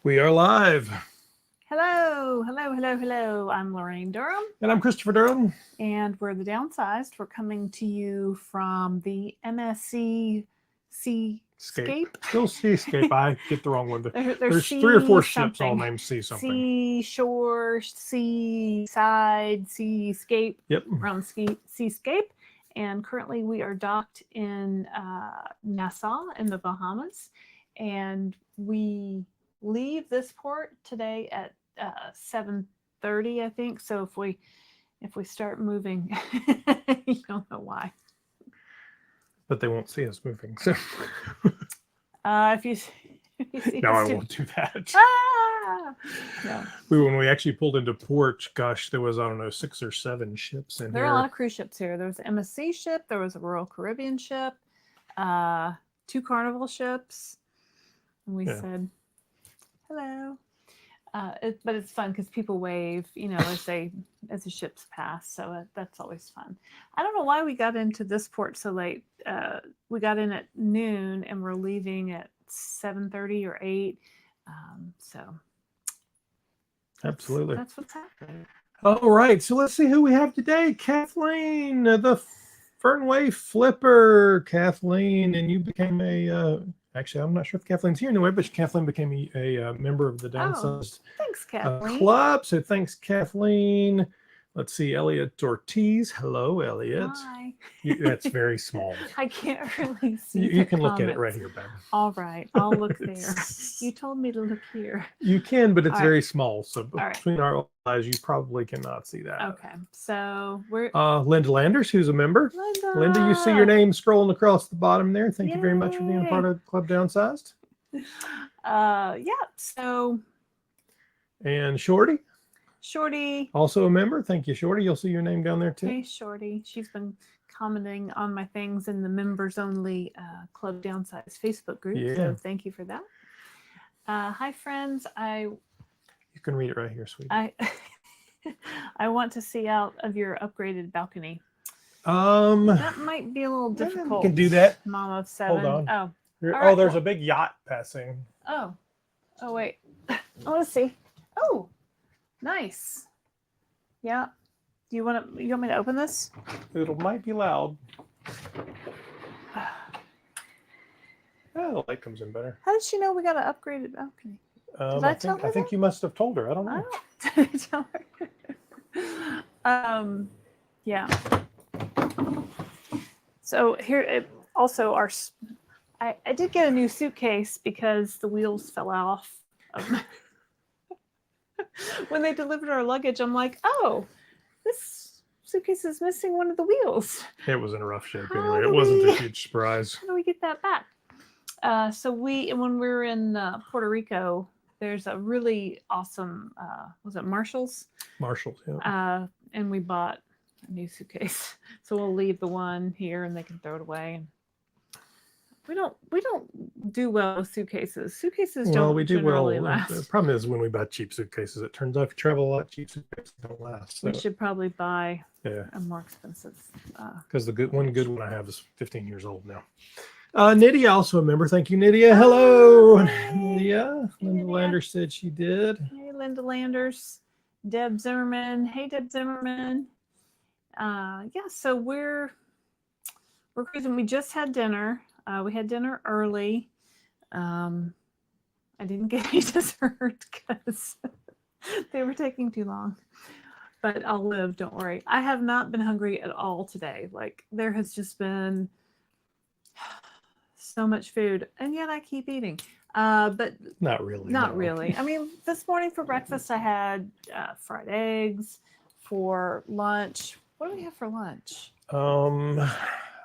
We are live. Hello, hello, hello, hello. I'm Laraine Durham. And I'm Christopher Durham. And we're the Downsized. We're coming to you from the MSC Seascape. Still Seascape. I get the wrong one. There's Sea 3 or 4 ships something. all named Sea something. Seashore, Seaside, Seascape. Yep. We're on Seascape. And currently we are docked in Nassau in the Bahamas. And we leave this port today at 7:30, I think. So if we start moving, you don't know why. But they won't see us moving. So if you see no, I us won't do that. No. When we actually pulled into port, gosh, there was, I don't know, 6 or 7 ships in There here. are a lot of cruise ships here. There was an MSC ship, there was a Royal Caribbean ship, 2 Carnival ships. And we said hello. But it's fun because people wave, as the ships pass. So that's always fun. I don't know why we got into this port so late. We got in at noon and we're leaving at 7:30 or 8. So absolutely, that's what's happening. All right, so let's see who we have today. Kathleen, the Fernway Flipper. Kathleen, and you became a actually, I'm not sure if Kathleen's here anyway, but Kathleen became a member of the Downsized thanks, Kathleen. Club. So thanks, Kathleen. Let's see, Elliot Ortiz. Hello, Elliot. Hi. That's very small. I can't really see. You can look at it right here, Ben. All right, I'll look there. You told me to look here. You can, but it's All very right. small. So between our eyes, you probably cannot see that. Okay, so we're Linda Landers, who's a member. Linda, you see your name scrolling across the bottom there. Thank you very much for being a part of Club Downsized. Yeah. So. And Shorty. Shorty. Also a member. Thank you, Shorty. You'll see your name down there too. Hey, Shorty. She's been commenting on my things in the members only Club Downsized Facebook group. Yeah. So thank you for that. Hi, friends. You can read it right here, sweetie. I want to see out of your upgraded balcony. That might be a little difficult. You can do that. Mom of 7. Hold on. Oh. There's a big yacht passing. Oh wait. I want to see. Oh, nice. Yeah. You want me to open this? It might be loud. The light comes in better. How did she know we got an upgraded balcony? Did I tell her I think you must have told her. I don't know. Did I tell her? Yeah. So here, also I did get a new suitcase because the wheels fell off. When they delivered our luggage, I'm like, oh, this suitcase is missing one of the wheels. It was in a rough shape anyway. It wasn't a huge surprise. How do we get that back? So when we were in Puerto Rico, there's a really awesome, was it Marshall's? Marshall's, yeah. And we bought a new suitcase. So we'll leave the one here and they can throw it away. We don't do well with suitcases. Suitcases don't we do generally well. last. The problem is when we buy cheap suitcases, it turns out if you travel a lot, cheap suitcases don't last. So. We should probably buy a more expensive. Because the good one I have is 15 years old now. Nydia, also a member. Thank you, Nydia. Hello, Nydia. Linda Landers said she did. Hey, Linda Landers. Deb Zimmerman. Hey, Deb Zimmerman. So we're cruising. We just had dinner. We had dinner early. I didn't get any dessert because they were taking too long. But I'll live, don't worry. I have not been hungry at all today. Like, there has just been so much food, and yet I keep eating. But not really. Not really. I mean, this morning for breakfast, I had fried eggs. For lunch, what do we have for lunch?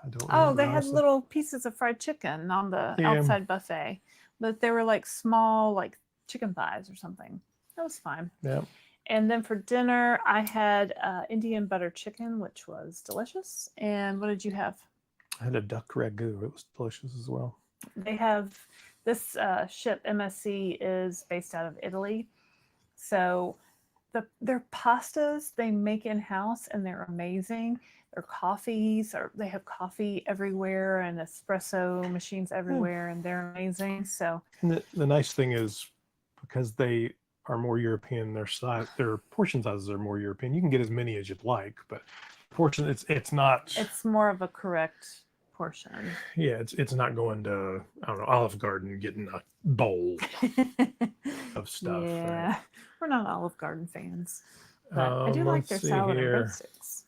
I don't remember, they had little pieces of fried chicken on the outside buffet, but they were like small, like chicken thighs or something. That was fine. Yeah. And then for dinner, I had Indian butter chicken, which was delicious. And what did you have? I had a duck ragu. It was delicious as well. They have this ship, MSC, is based out of Italy. So their pastas they make in-house, and they're amazing. Their coffees, they have coffee everywhere and espresso machines everywhere, and they're amazing. So and the nice thing is because they are more European. Their portion sizes are more European. You can get as many as you'd like, but portion it's not. It's more of a correct portion. Yeah, it's not going to, I don't know, Olive Garden getting a bowl of stuff. Yeah, right? we're not Olive Garden fans, but I do like their let's see salad here. and breadsticks.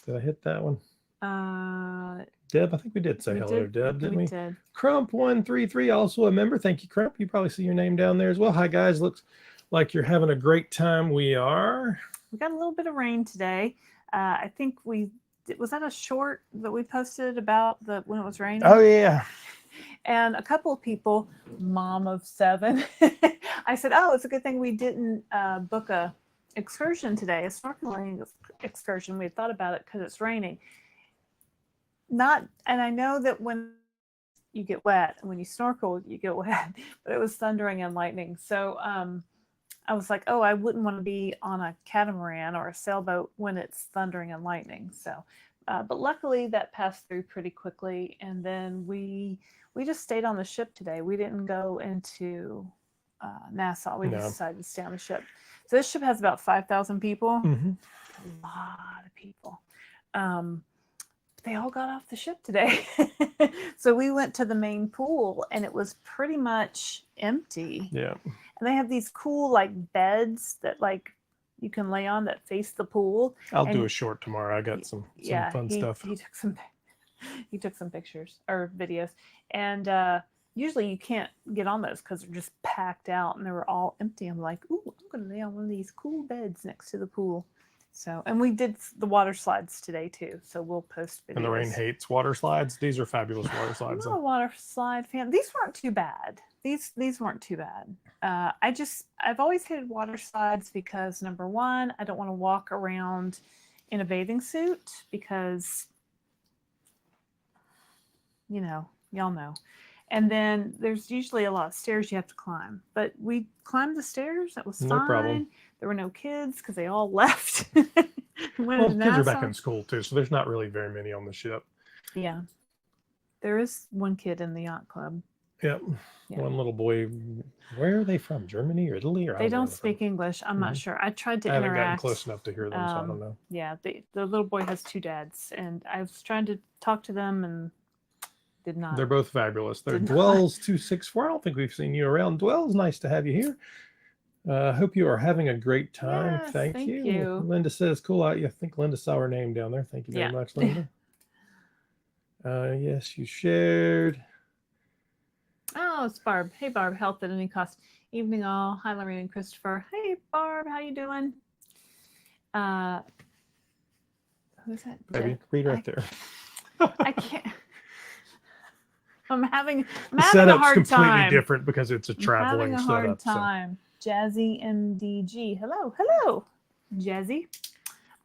Did I hit that one? Uh, Deb, I think we did say hello to Deb, didn't we? Did. Crump133, also a member. Thank you, Crump. You probably see your name down there as well. Hi, guys. Looks like you're having a great time. We are. We got a little bit of rain today. I think was that a short that we posted about when it was raining? Oh, yeah. And a couple of people, mom of 7, I said, oh, it's a good thing we didn't book a excursion today, a snorkeling excursion. We had thought about it because it's raining. And I know that when you get wet, and when you snorkel, you get wet, but it was thundering and lightning. So I was like, oh, I wouldn't want to be on a catamaran or a sailboat when it's thundering and lightning. So, but luckily that passed through pretty quickly. And then we just stayed on the ship today. We didn't go into Nassau. We just decided to stay on the ship. So this ship has about 5,000 people. Mm-hmm. A lot of people. They all got off the ship today. So we went to the main pool and it was pretty much empty. Yeah. And they have these cool like beds that like you can lay on that face the pool. I'll do a short tomorrow. I got some fun stuff. He took some pictures or videos. And usually you can't get on those because they're just packed out and they were all empty. I'm like, ooh, I'm gonna lay on one of these cool beds next to the pool. So, and we did the water slides today too. So we'll post videos. And Laraine hates water slides. These are fabulous water slides. I'm not a water slide fan. These weren't too bad. These weren't too bad. I've always hated water slides because number one, I don't want to walk around in a bathing suit because, y'all know. And then there's usually a lot of stairs you have to climb. But we climbed the stairs. That was fine. No problem. There were no kids because they all left. Well, kids are back in school too, so there's not really very many on the ship. Yeah. There is one kid in the yacht club. Yep. Yeah. One little boy. Where are they from? Germany or Italy? Or they don't speak English. I'm not sure. I tried to interact. I haven't gotten close enough to hear them, so I don't know. Yeah, the little boy has 2 dads, and I was trying to talk to them and did not. They're both fabulous. They're Dwells264. I don't think we've seen you around. Dwells, nice to have you here. Hope you are having a great time. Yes, thank you. Linda says, cool. I think Linda saw her name down there. Thank you very much, Linda. Yes, you shared. Oh, it's Barb. Hey, Barb. Health at any cost. Evening all. Hi, Laraine and Christopher. Hey, Barb. How you doing? Who's that? Baby, read right there. I can't. I'm having the a setup's hard completely time. different because it's a traveling I'm having a setup. hard time. Jazzy MDG. Hello, Jazzy.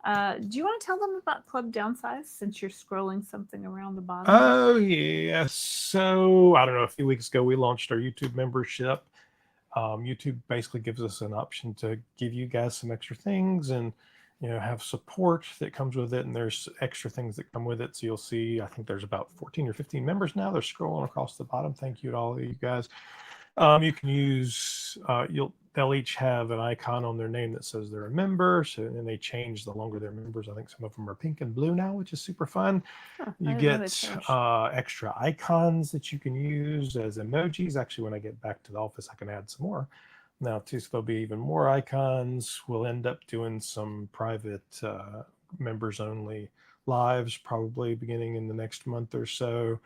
Do you want to tell them about Club Downsize since you're scrolling something around the bottom? Oh, yeah. So, I don't know, a few weeks ago, we launched our YouTube membership. YouTube basically gives us an option to give you guys some extra things and, have support that comes with it. And there's extra things that come with it. So you'll see, I think there's about 14 or 15 members now. They're scrolling across the bottom. Thank you to all of you guys. You can use, they'll each have an icon on their name that says they're a member. So, and they change the longer they're members. I think some of them are pink and blue now, which is super fun. You get extra icons that you can use as emojis. Actually, when I get back to the office, I can add some more now too. So there'll be even more icons. We'll end up doing some private members only lives probably beginning in the next month or so.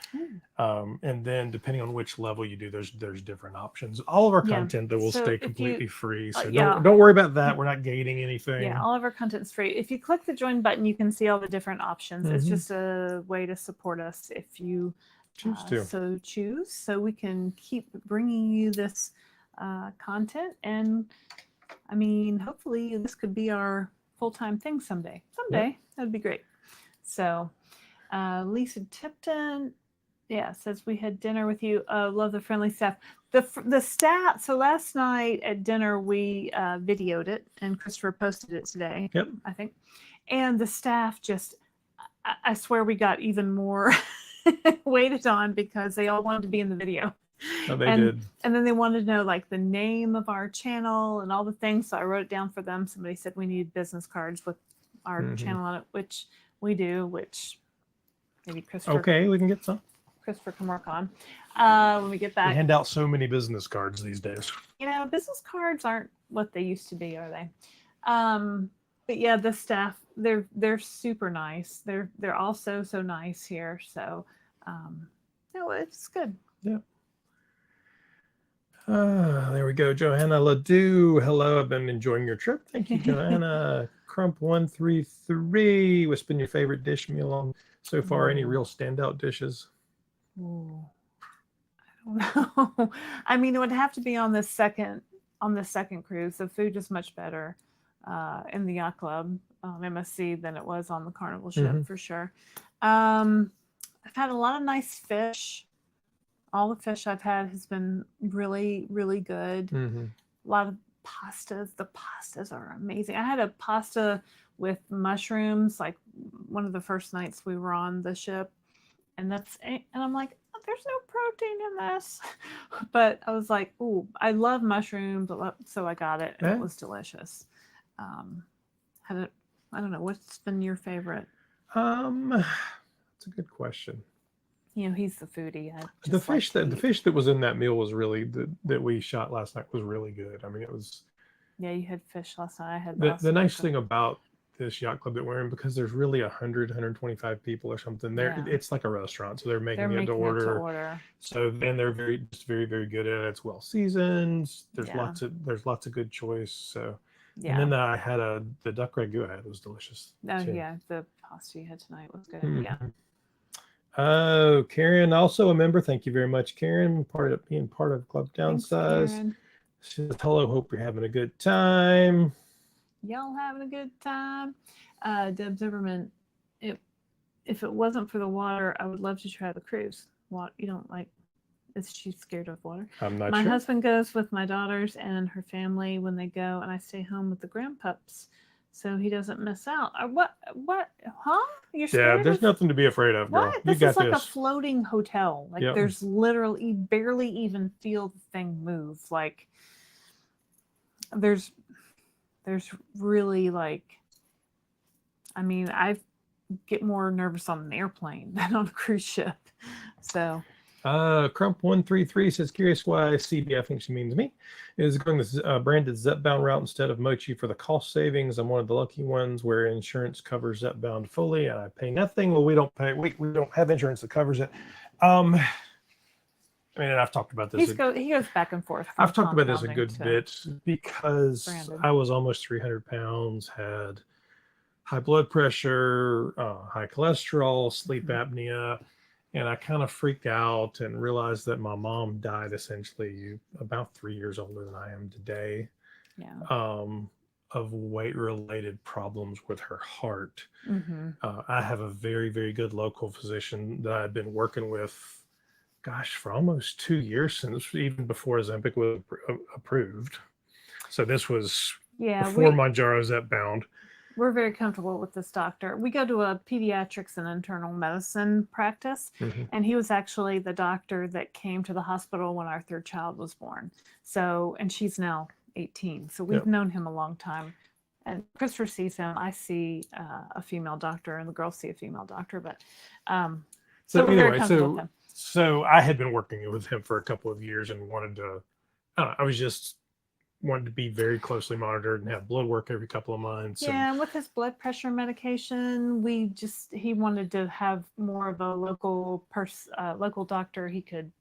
And then depending on which level you do, there's different options. All of our content that will stay completely free. So don't worry about that. We're not gating anything. Yeah, all of our content's free. If you click the join button, you can see all the different options. It's just a way to support us if you choose. So we can keep bringing you this content. And I mean, hopefully this could be our full-time thing someday. That'd be great. So Lisa Tipton, says we had dinner with you. Love the friendly staff. The staff. So last night at dinner we videoed it, and Christopher posted it today. Yep. I think. And the staff just, I swear we got even more waited on because they all wanted to be in the video. Oh, they did. And then they wanted to know like the name of our channel and all the things. So I wrote it down for them. Somebody said we needed business cards with our channel on it, which we do, which maybe Okay, we can get some. Christopher can work on when we get back. We hand out so many business cards these days. You know, business cards aren't what they used to be, are they? But yeah, the staff, they're super nice. They're all so nice here. So no, it's good. Yeah. There we go. Johanna Ledoux. Hello, I've been enjoying your trip. Thank you, Johanna. Crump133. What's been your favorite dish meal on so far? Any real standout dishes? Ooh. I don't know. I mean, it would have to be on the second cruise. The food is much better in the yacht club MSC than it was on the Carnival ship for sure. I've had a lot of nice fish. All the fish I've had has been really, really good. A lot of pastas. The pastas are amazing. I had a pasta with mushrooms, like one of the first nights we were on the ship, and I'm like, oh, there's no protein in this, but I was like, ooh, I love mushrooms, so I got it, and it was delicious. I don't know, what's been your favorite? That's a good question. You know, he's the foodie. The fish that was in that meal was really that we shot last night was really good. I mean, it was. Yeah, you had fish last night. I had the nice thing about this yacht club that we're in, because there's really 125 people or something there. Yeah. It's like a restaurant, so they're making it to order. So then they're very very good at it. It's well seasoned. There's lots of good choice. So and then I had the duck ragu I had was delicious. Oh too. Yeah, the pasta you had tonight was good. Yeah. Oh, Karen, also a member. Thank you very much, Karen, being part of Club Downsized. She says, hello, hope you're having a good time. Y'all having a good time. Deb Zimmerman, if it wasn't for the water, I would love to try the cruise. What you don't like? She's scared of water. I'm not sure. My sure. husband goes with my daughters and her family when they go, and I stay home with the grandpups, so he doesn't miss out. What? Huh? You're scared? Yeah, there's nothing to be afraid of, girl. What? This is like a floating hotel. Like there's literally, you barely even feel the thing move. Like there's really like, I mean, I get more nervous on an airplane than on a cruise ship. So. Crump133 says, curious why CB, I think she means me, is going this branded Zepbound route instead of Mochi for the cost savings. I'm one of the lucky ones where insurance covers Zepbound fully and I pay nothing. Well, we don't have insurance that covers it. I mean, and I've talked about this. He goes back and forth. I've talked about this a good bit because I was almost 300 pounds, had high blood pressure, high cholesterol, sleep apnea. And I kind of freaked out and realized that my mom died essentially about 3 years older than I am today. Yeah. Of weight-related problems with her heart. I have a very, very good local physician that I've been working with, gosh, for almost 2 years, since even before Ozempic was approved. So this was before Mounjaro Zepbound. We're very comfortable with this doctor. We go to a pediatrics and internal medicine practice, and he was actually the doctor that came to the hospital when our third child was born. So, and she's now 18. So we've known him a long time. And Christopher sees him. I see a female doctor, and the girls see a female doctor. But so we're very comfortable with him. So I had been working with him for a couple of years and wanted to. Wanted to be very closely monitored and have blood work every couple of months. Yeah, and with his blood pressure medication, he wanted to have more of a local doctor he could.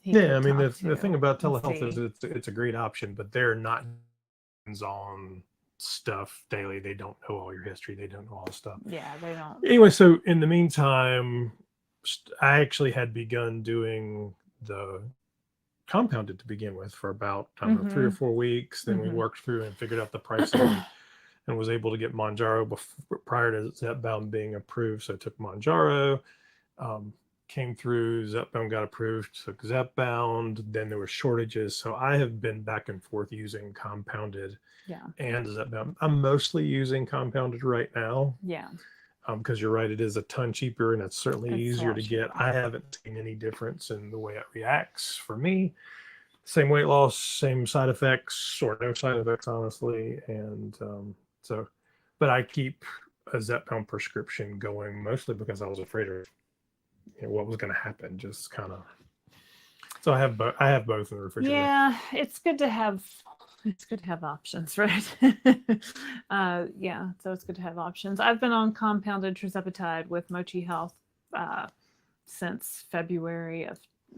I mean, the thing about telehealth is it's a great option, but they're not on stuff daily. They don't know all your history. They don't know all the stuff. Yeah, they don't. Anyway, so in the meantime, I actually had begun doing the compounded to begin with for about 3 or 4 weeks. Then we worked through and figured out the pricing and was able to get Mounjaro prior to Zepbound being approved. So I took Mounjaro, came through, Zepbound got approved, took Zepbound, then there were shortages. So I have been back and forth using compounded and Zepbound. I'm mostly using compounded right now. Yeah. because you're right, it is a ton cheaper and it's certainly It's a easier lot to get. cheaper. I haven't seen any difference in the way it reacts for me. Same weight loss, same side effects, or no side effects, honestly. And but I keep a Zepbound prescription going mostly because I was afraid of what was going to happen. Just kind of. So I have both in the refrigerator. Yeah, it's good to have options, right? Yeah, so it's good to have options. I've been on compounded Tirzepatide with Mochi Health since February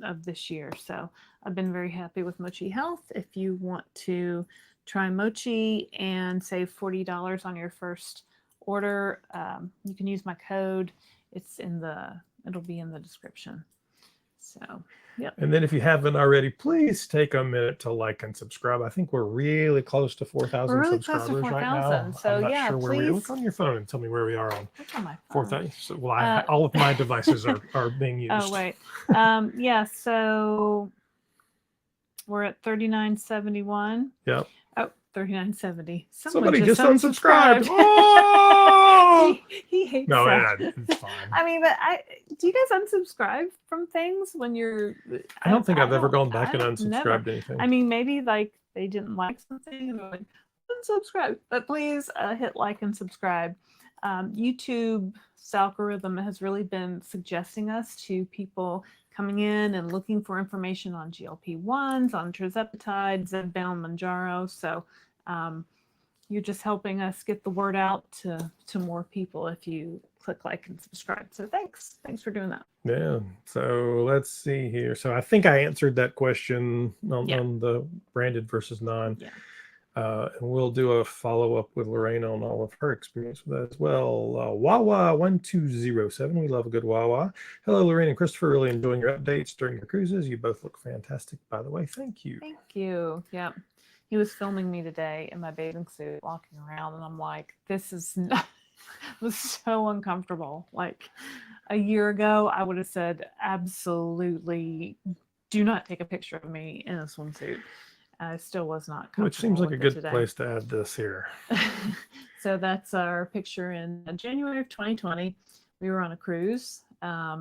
of this year. So I've been very happy with Mochi Health. If you want to try Mochi and save $40 on your first order, you can use my code. It'll be in the description. So, yep. And then if you haven't already, please take a minute to like and subscribe. I think we're really close to 4,000 We're really subscribers close to 4,000. right now. So I'm not yeah, sure where we please look on your phone and tell me where we are on look on my phone. 4,000. So, well, all of my devices are being used. Oh wait, yeah. So we're at 3971. Yep. Oh, 3970. Somebody just unsubscribed. Oh! he hates No, that. it's fine. I mean, but do you guys unsubscribe from things when you're? I don't think I've ever gone back and unsubscribed anything. I mean, maybe like they didn't like something and they're like, unsubscribe. But please hit like and subscribe. YouTube's algorithm has really been suggesting us to people coming in and looking for information on GLP-1s, on Tirzepatide, Zepbound, Mounjaro. So you're just helping us get the word out to more people if you click like and subscribe. So thanks for doing that. Yeah. So let's see here. So I think I answered that question on the branded versus non. Yeah. And we'll do a follow-up with Laraine on all of her experience with that as well. Wawa1207, we love a good Wawa. Hello, Laraine and Christopher. Really enjoying your updates during your cruises. You both look fantastic, by the way. Thank you. Thank you. Yeah. He was filming me today in my bathing suit, walking around, and I'm like, this is was so uncomfortable. Like a year ago, I would have said, absolutely do not take a picture of me in a swimsuit. I still was not comfortable. Which seems like a good today. place to add this here. So that's our picture in January of 2020. We were on a cruise. Yeah,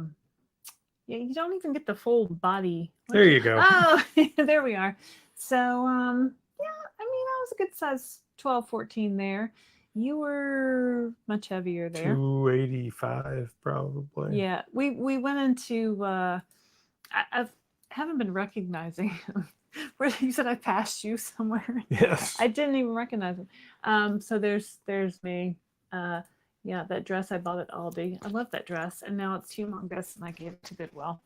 you don't even get the full body. There you go. Oh, there we are. So, yeah, I mean, I was a good size 12, 14 there. You were much heavier there. 285 probably. Yeah, we went into, I haven't been recognizing where you said I passed you somewhere. Yes. I didn't even recognize it. So there's me. Yeah, that dress I bought at Aldi. I love that dress. And now it's humongous and I gave it to Goodwill.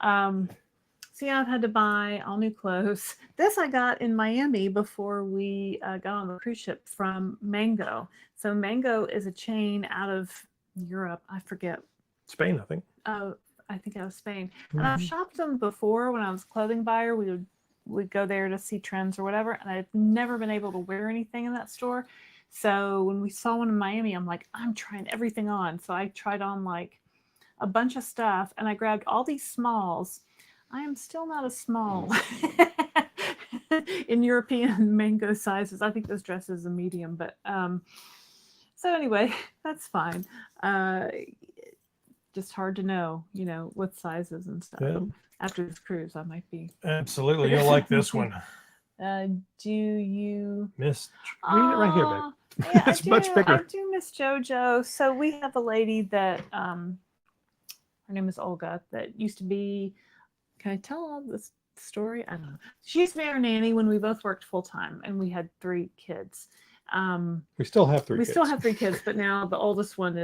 So yeah, I've had to buy all new clothes. This I got in Miami before we got on the cruise ship from Mango. So Mango is a chain out of Europe. I forget. Spain, I think. I think it was Spain. And I've shopped them before when I was a clothing buyer. We'd go there to see trends or whatever. And I've never been able to wear anything in that store. So when we saw one in Miami, I'm like, I'm trying everything on. So I tried on like a bunch of stuff and I grabbed all these smalls. I am still not a small in European Mango sizes. I think this dress is a medium, but so anyway, that's fine. Just hard to know, with sizes and stuff. Yeah. After this cruise, I might be. Absolutely. You'll like this one. Do you miss? Read it right here, babe. Yeah, It's much bigger. I do miss JoJo. So we have a lady that her name is Olga that used to be. Can I tell all this story? I don't know. She used to be our nanny when we both worked full time, and we had 3 kids. We still have 3 kids. We still have 3 kids, but now the oldest one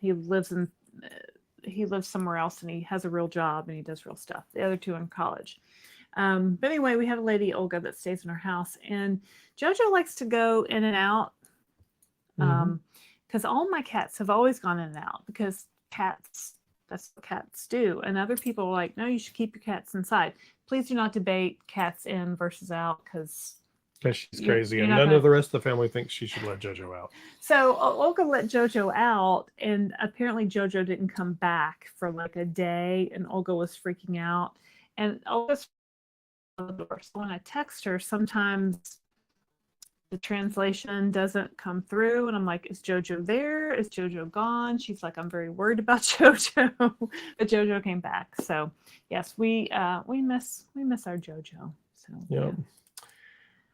he lives somewhere else, and he has a real job, and he does real stuff. The other 2 are in college. But anyway, we have a lady, Olga, that stays in our house, and JoJo likes to go in and out because all my cats have always gone in and out because that's what cats do. And other people are like, no, you should keep your cats inside. Please do not debate cats in versus out because she's crazy. And none of the rest of the family thinks she should let JoJo out. So Olga let JoJo out, and apparently JoJo didn't come back for like a day, and Olga was freaking out. And Olga's on the door. So when I text her, sometimes the translation doesn't come through, and I'm like, is JoJo there? Is JoJo gone? She's like, I'm very worried about JoJo, but JoJo came back. So yes, we miss our JoJo. So yeah.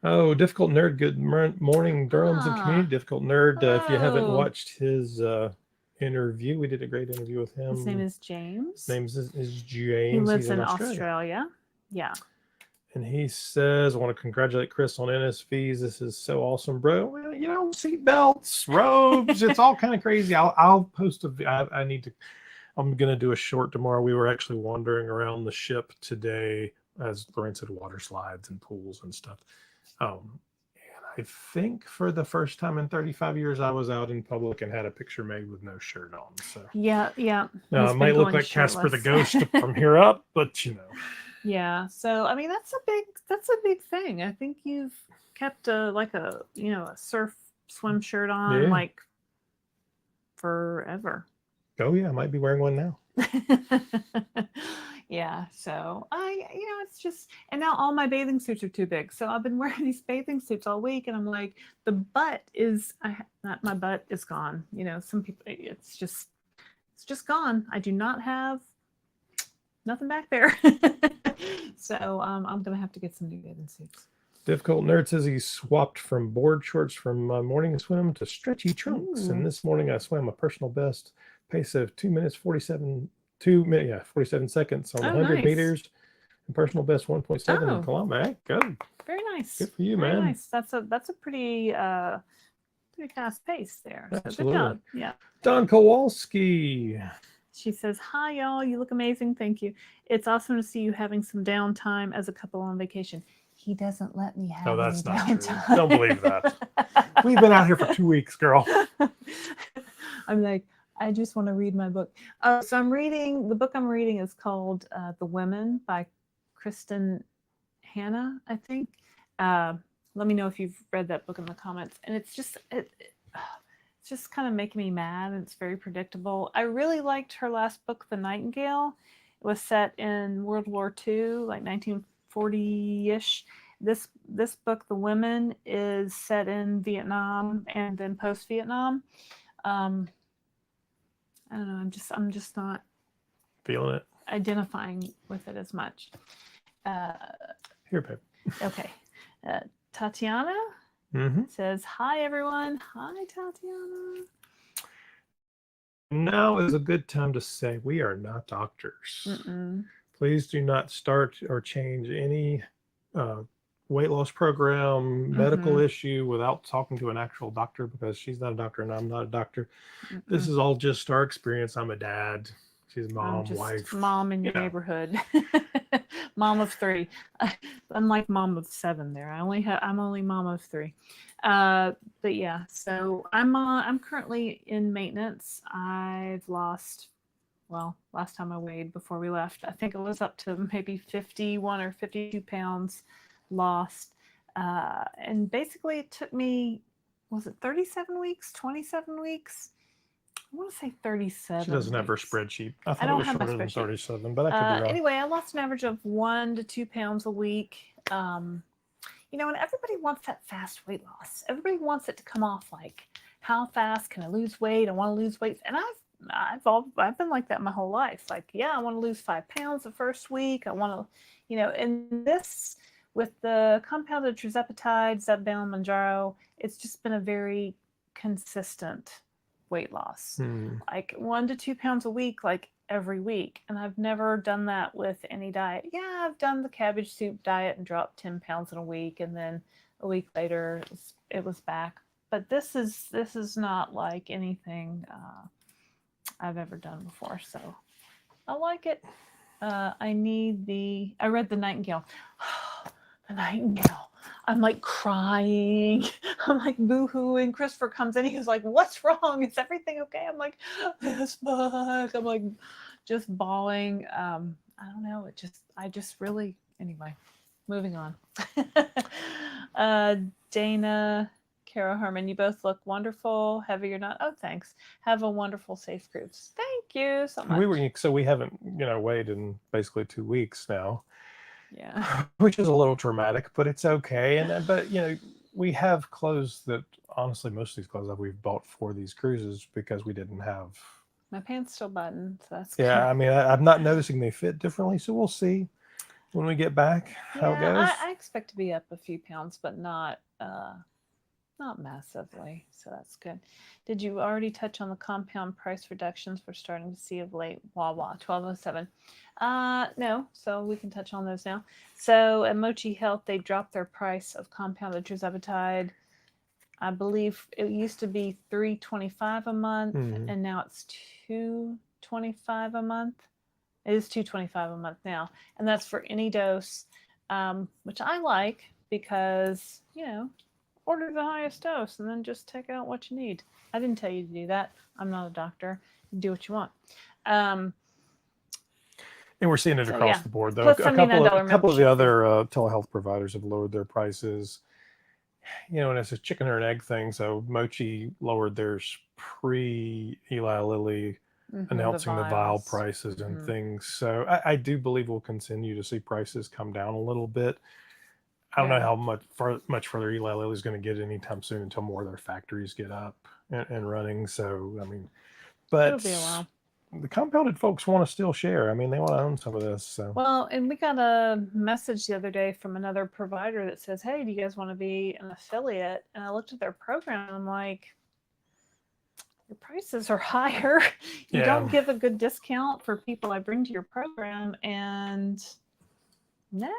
Oh, Difficult Nerd. Good morning, Durham's and community. Difficult Nerd. If you haven't watched his interview, we did a great interview with him. His name is James. His name is James. He lives He's in Australia. Yeah. And he says, I want to congratulate Chris on NSVs. This is so awesome, bro. Well, you know, seat belts, robes, it's all kind of crazy. I'll post I'm going to do a short tomorrow. We were actually wandering around the ship today, as Laraine said, water slides and pools and stuff. And I think for the first time in 35 years, I was out in public and had a picture made with no shirt on. So yeah. It might look like Casper the Ghost from here up, but you know. Yeah. So I mean, that's a big thing. I think you've kept a surf swim shirt on like forever. Oh yeah, I might be wearing one now. Yeah. So it's just, and now all my bathing suits are too big. So I've been wearing these bathing suits all week, and I'm like, the butt is my butt is gone. You know, some people, it's just gone. I do not have nothing back there. So I'm gonna have to get some new bathing suits. Difficult Nerd says he swapped from board shorts from my morning swim to stretchy trunks. Ooh. And this morning I swam a personal best pace of 2 minutes 47 seconds on 100 nice. meters, and personal best 1.7 kilometers. Good. Very nice. Good for you, Very man. nice. That's a pretty fast pace there. So Absolutely. good job. Yeah. Don Kowalski. She says, hi, y'all. You look amazing. Thank you. It's awesome to see you having some downtime as a couple on vacation. He doesn't let me have that's any not downtime. true. Don't believe that. We've been out here for 2 weeks, girl. I'm like, I just want to read my book. So the book I'm reading is called The Women by Kristen Hanna, I think. Let me know if you've read that book in the comments. And it's just kind of making me mad, and it's very predictable. I really liked her last book, The Nightingale. It was set in World War II, like 1940-ish. This book, The Women, is set in Vietnam and then post-Vietnam. I don't know. I'm just not feeling it, identifying with it as much. Here, babe. Okay. Tatiana says, hi, everyone. Hi, Tatiana. Now is a good time to say we are not doctors. Please do not start or change any weight loss program, medical issue without talking to an actual doctor, because she's not a doctor and I'm not a doctor. This is all just our experience. I'm a dad. She's a mom, wife. Mom in your neighborhood. Mom of 3. I'm like mom of 7 there. I'm only mom of 3. But yeah, so I'm currently in maintenance. I've lost, last time I weighed before we left, I think it was up to maybe 51 or 52 pounds lost. And basically it took me, was it 37 weeks, 27 weeks? I want to say 37. She doesn't have her spreadsheet. I thought it was shorter than 37, but I could be wrong. Anyway, I lost an average of 1 to 2 pounds a week. And everybody wants that fast weight loss. Everybody wants it to come off like, how fast can I lose weight? I want to lose weight. And I've been like that my whole life. Like, yeah, I want to lose 5 pounds the first week. I want to, and this, with the compounded Tirzepatide, Zepbound, Mounjaro, it's just been a very consistent weight loss, like 1 to 2 pounds a week, like every week. And I've never done that with any diet. Yeah, I've done the cabbage soup diet and dropped 10 pounds in a week, and then a week later it was back. But this is not like anything I've ever done before, so I like it. I read The Nightingale. The Nightingale. I'm like crying. I'm like boo-hooing. Christopher comes in. He was like, what's wrong? Is everything okay? I'm like, this book. I'm like just bawling. I don't know. Anyway, moving on. Dana, Kara Herman, you both look wonderful. Heavy or not. Oh, thanks. Have a wonderful, safe cruise. Thank you so much. We haven't, weighed in basically 2 weeks now. Yeah. Which is a little dramatic, but it's okay. But we have clothes that honestly, most of these clothes that we've bought for these cruises because we didn't have. My pants still buttoned, so that's Yeah, good. I mean, I'm not noticing they fit differently, so we'll see when we get back how it goes. I expect to be up a few pounds, but not massively, so that's good. Did you already touch on the compound price reductions we're starting to see of late? Wawa 1207. No, so we can touch on those now. So at Mochi Health, they dropped their price of compounded Tirzepatide. I believe it used to be $325 a month, and now it's $225 a month. It is $225 a month now, and that's for any dose, which I like because, order the highest dose and then just take out what you need. I didn't tell you to do that. I'm not a doctor. You do what you want. And we're seeing it across the board, though. Plus A couple of the other telehealth providers have lowered their prices. And it's a chicken or an egg thing. So Mochi lowered theirs pre-Eli Lilly announcing the vial prices and things. So I do believe we'll continue to see prices come down a little bit. I don't know how much further Eli Lilly is going to get anytime soon until more of their factories get up and running. So, I mean, but it'll be a while. The compounded folks want to still share. I mean, they want to own some of this. So. Well, and we got a message the other day from another provider that says, hey, do you guys want to be an affiliate? And I looked at their program and I'm like, your prices are higher. You don't give a good discount for people I bring to your program. And nah.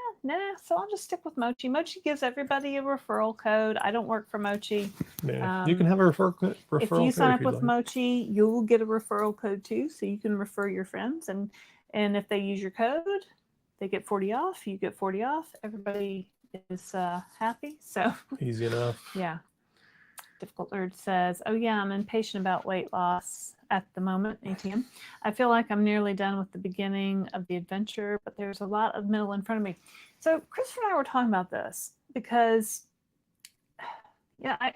So I'll just stick with Mochi. Mochi gives everybody a referral code. I don't work for Mochi. Yeah, you can have a referral code. If you sign up with Mochi, you'll get a referral code too, so you can refer your friends. And if they use your code, they get 40 off. You get 40 off. Everybody is happy. So easy enough. Yeah. Difficult Nerd says, oh yeah, I'm impatient about weight loss at the moment, ATM. I feel like I'm nearly done with the beginning of the adventure, but there's a lot of middle in front of me. So Christopher and I were talking about this because, I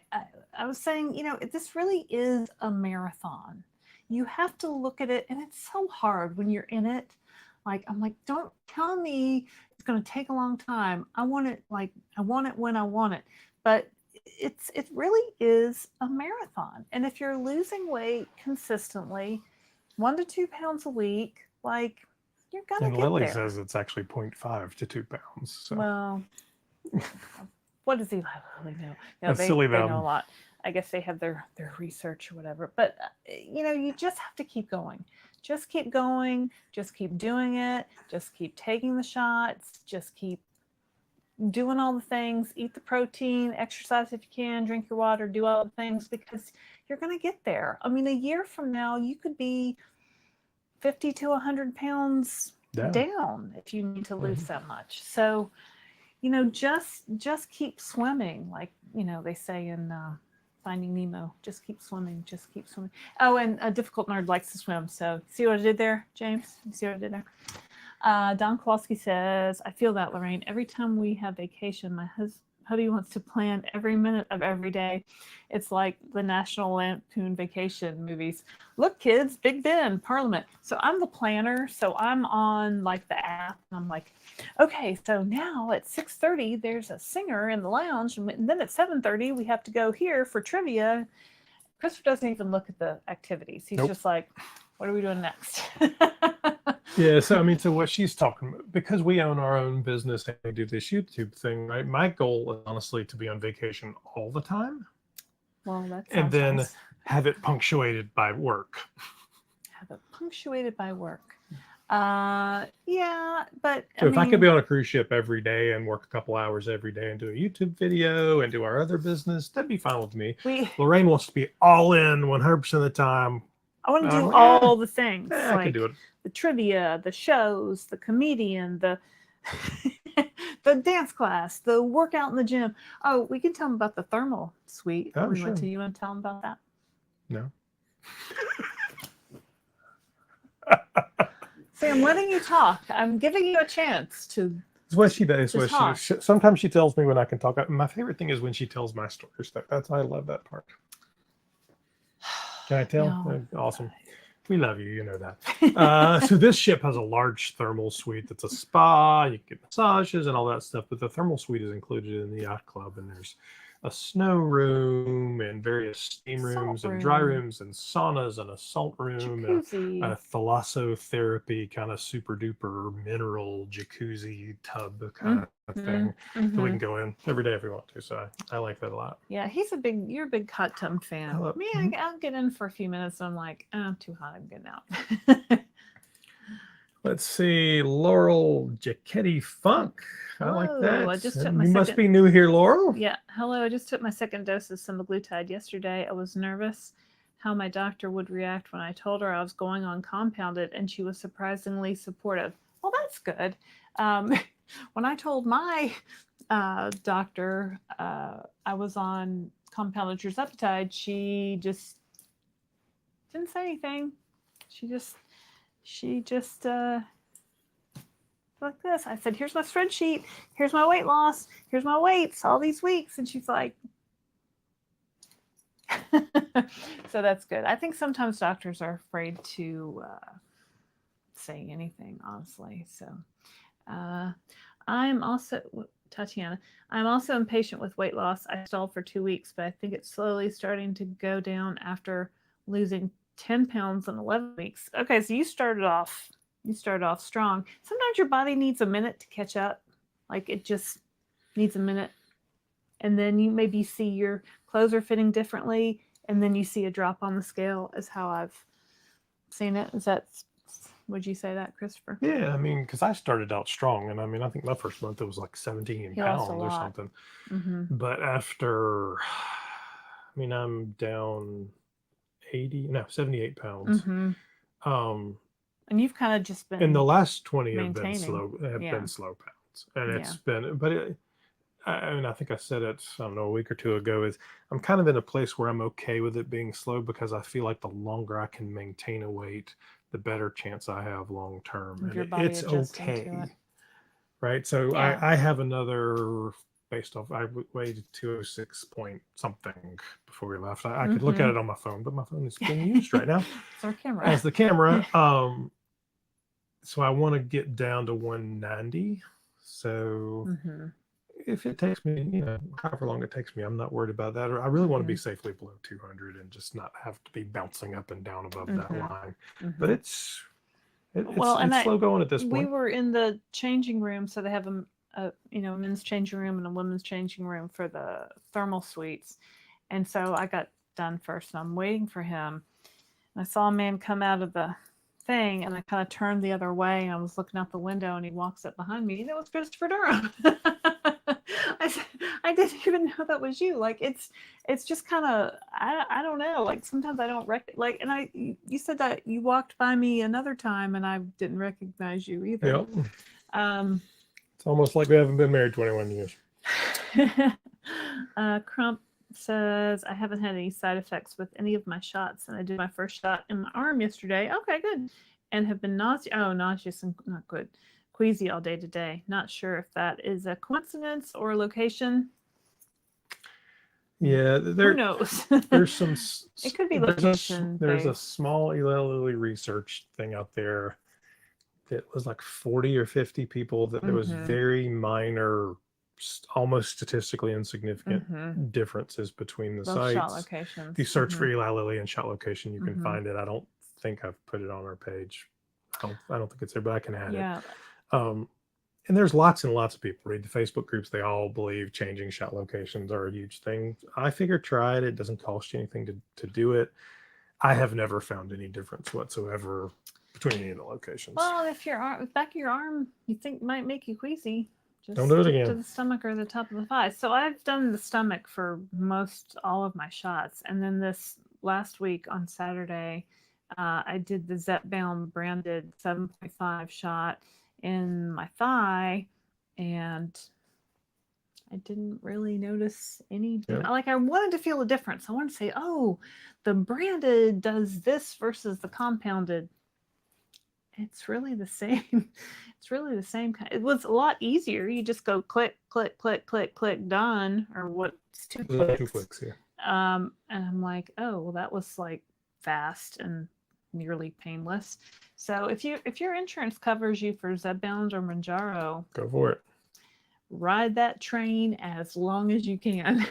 was saying, this really is a marathon. You have to look at it, and it's so hard when you're in it. I'm like, don't tell me it's going to take a long time. I want it when I want it. But it really is a marathon. And if you're losing weight consistently, 1 to 2 pounds a week, you're gonna get Lily there. says it's actually 0.5 to 2 pounds. So. Well, what does Eli Lilly know? They know a lot. I guess they have their research or whatever. But you just have to keep going. Just keep going. Just keep doing it. Just keep taking the shots. Just keep doing all the things, eat the protein, exercise if you can, drink your water, do all the things, because you're going to get there. I mean, a year from now, you could be 50 to 100 pounds down if you need to lose that much. So, just keep swimming. They say in Finding Nemo, just keep swimming, just keep swimming. Oh, and a Difficult Nerd likes to swim. So see what I did there, James? You see what I did there? Don Kowalski says, I feel that, Laraine. Every time we have vacation, my hubby wants to plan every minute of every day. It's like the National Lampoon Vacation movies. Look, kids, Big Ben, Parliament. So I'm the planner. So I'm on the app. And I'm like, okay, so now at 6:30, there's a singer in the lounge. And then at 7:30, we have to go here for trivia. Christopher doesn't even look at the activities. He's just like, what are we doing next? Yeah, so what she's talking about, because we own our own business and we do this YouTube thing, right? My goal is honestly to be on vacation all the time. Well, that's and then nice. Have it punctuated by work. Have it punctuated by work. Yeah, but so if I could be on a cruise ship every day and work a couple hours every day and do a YouTube video and do our other business, that'd be fine with me. Laraine wants to be all in 100% of the time. I want to do all the things. I can do it. The trivia, the shows, the comedian, the the dance class, the workout in the gym. Oh, we can tell them about the thermal suite. We went to. You want to tell them about that? No. See, I'm letting you talk. I'm giving you a chance to. It's what she does. Sometimes she tells me when I can talk. My favorite thing is when she tells my stories. I love that part. Can I tell? No. Awesome. We love you. You know that. So this ship has a large thermal suite. That's a spa. You can get massages and all that stuff. But the thermal suite is included in the yacht club. And there's a snow room and various steam Salt rooms and dry room. rooms and saunas and a salt room and Jacuzzi. a thalassotherapy kind of super duper mineral jacuzzi tub kind of thing that we can go in every day if we want to. So I like that a lot. Yeah, you're a big hot tub fan. I'll get in for a few minutes and I'm like, oh, I'm too hot, I'm getting out. Let's see, Laurel Giacchetti Funk. I like that. I just took my you must be new here, Laurel. Yeah, hello. I just took my second dose of semaglutide yesterday. I was nervous how my doctor would react when I told her I was going on compounded, and she was surprisingly supportive. Well, that's good. When I told my doctor I was on compounded Tirzepatide, she just didn't say anything. She just like this. I said, here's my spreadsheet. Here's my weight loss. Here's my weights all these weeks. And she's like, so that's good. I think sometimes doctors are afraid to say anything, honestly. So I'm also, Tatiana, I'm also impatient with weight loss. I stalled for 2 weeks, but I think it's slowly starting to go down after losing 10 pounds in 11 weeks. Okay, so you started off strong. Sometimes your body needs a minute to catch up. Like it just needs a minute. And then you maybe see your clothes are fitting differently. And then you see a drop on the scale is how I've seen it. Would you say that, Christopher? Yeah, I mean, because I started out strong. And I mean, I think my first month it was like 17 pounds or something. But after, I mean, I'm down 78 pounds. And you've kind of just been in the last 20 maintaining. been slow pounds, and it's been, but I mean, I think I said it, I don't know, a week or two ago, is I'm kind of in a place where I'm okay with it being slow because I feel like the longer I can maintain a weight, the better chance I have long term, and it's okay, right? So I have another, based off, I weighed 206 point something before we left. I could look at it on my phone, but my phone is being used right now as the camera. So I want to get down to 190. So if it takes me, however long it takes me, I'm not worried about that. Or I really want to be safely below 200 and just not have to be bouncing up and down above that line. But it's slow going at this point. We were in the changing room, so they have a men's changing room and a women's changing room for the thermal suites. And so I got done first and I'm waiting for him. And I saw a man come out of the thing and I kind of turned the other way and I was looking out the window and he walks up behind me and it was Christopher Durham. I said, I didn't even know that was you. Like it's just kind of, I don't know. Like sometimes I don't and you said that you walked by me another time and I didn't recognize you either. Yep. It's almost like we haven't been married 21 years. Crump says, I haven't had any side effects with any of my shots, and I did my first shot in my arm yesterday. Okay, good. And have been nauseous and not good. Queasy all day today. Not sure if that is a coincidence or a location. Yeah, who knows? There's some. It could be location. There's a small Eli Lilly research thing out there that was like 40 or 50 people that there was very minor, almost statistically insignificant differences between the sites. Shot locations. If you search for Eli Lilly and shot location, you can find it. I don't think I've put it on our page. I don't think it's there, but I can add it. And there's lots and lots of people read the Facebook groups. They all believe changing shot locations are a huge thing. I figure try it. It doesn't cost you anything to do it. I have never found any difference whatsoever between any of the locations. Well, if your back of your arm you think might make you queasy, just don't do it again. To the stomach or the top of the thigh. So I've done the stomach for all of my shots, and then this last week on Saturday, I did the Zepbound branded 7.5 shot in my thigh, and I didn't really notice any. Like I wanted to feel a difference. I wanted to say, oh, the branded does this versus the compounded. It's really the same. It's really the same kind. It was a lot easier. You just go click, click, click, click, click, done, or what's 2 clicks. 2 clicks, yeah. And I'm like, oh, well, that was like fast and nearly painless. So if your insurance covers you for Zepbound or Mounjaro, go for it. ride that train as long as you can.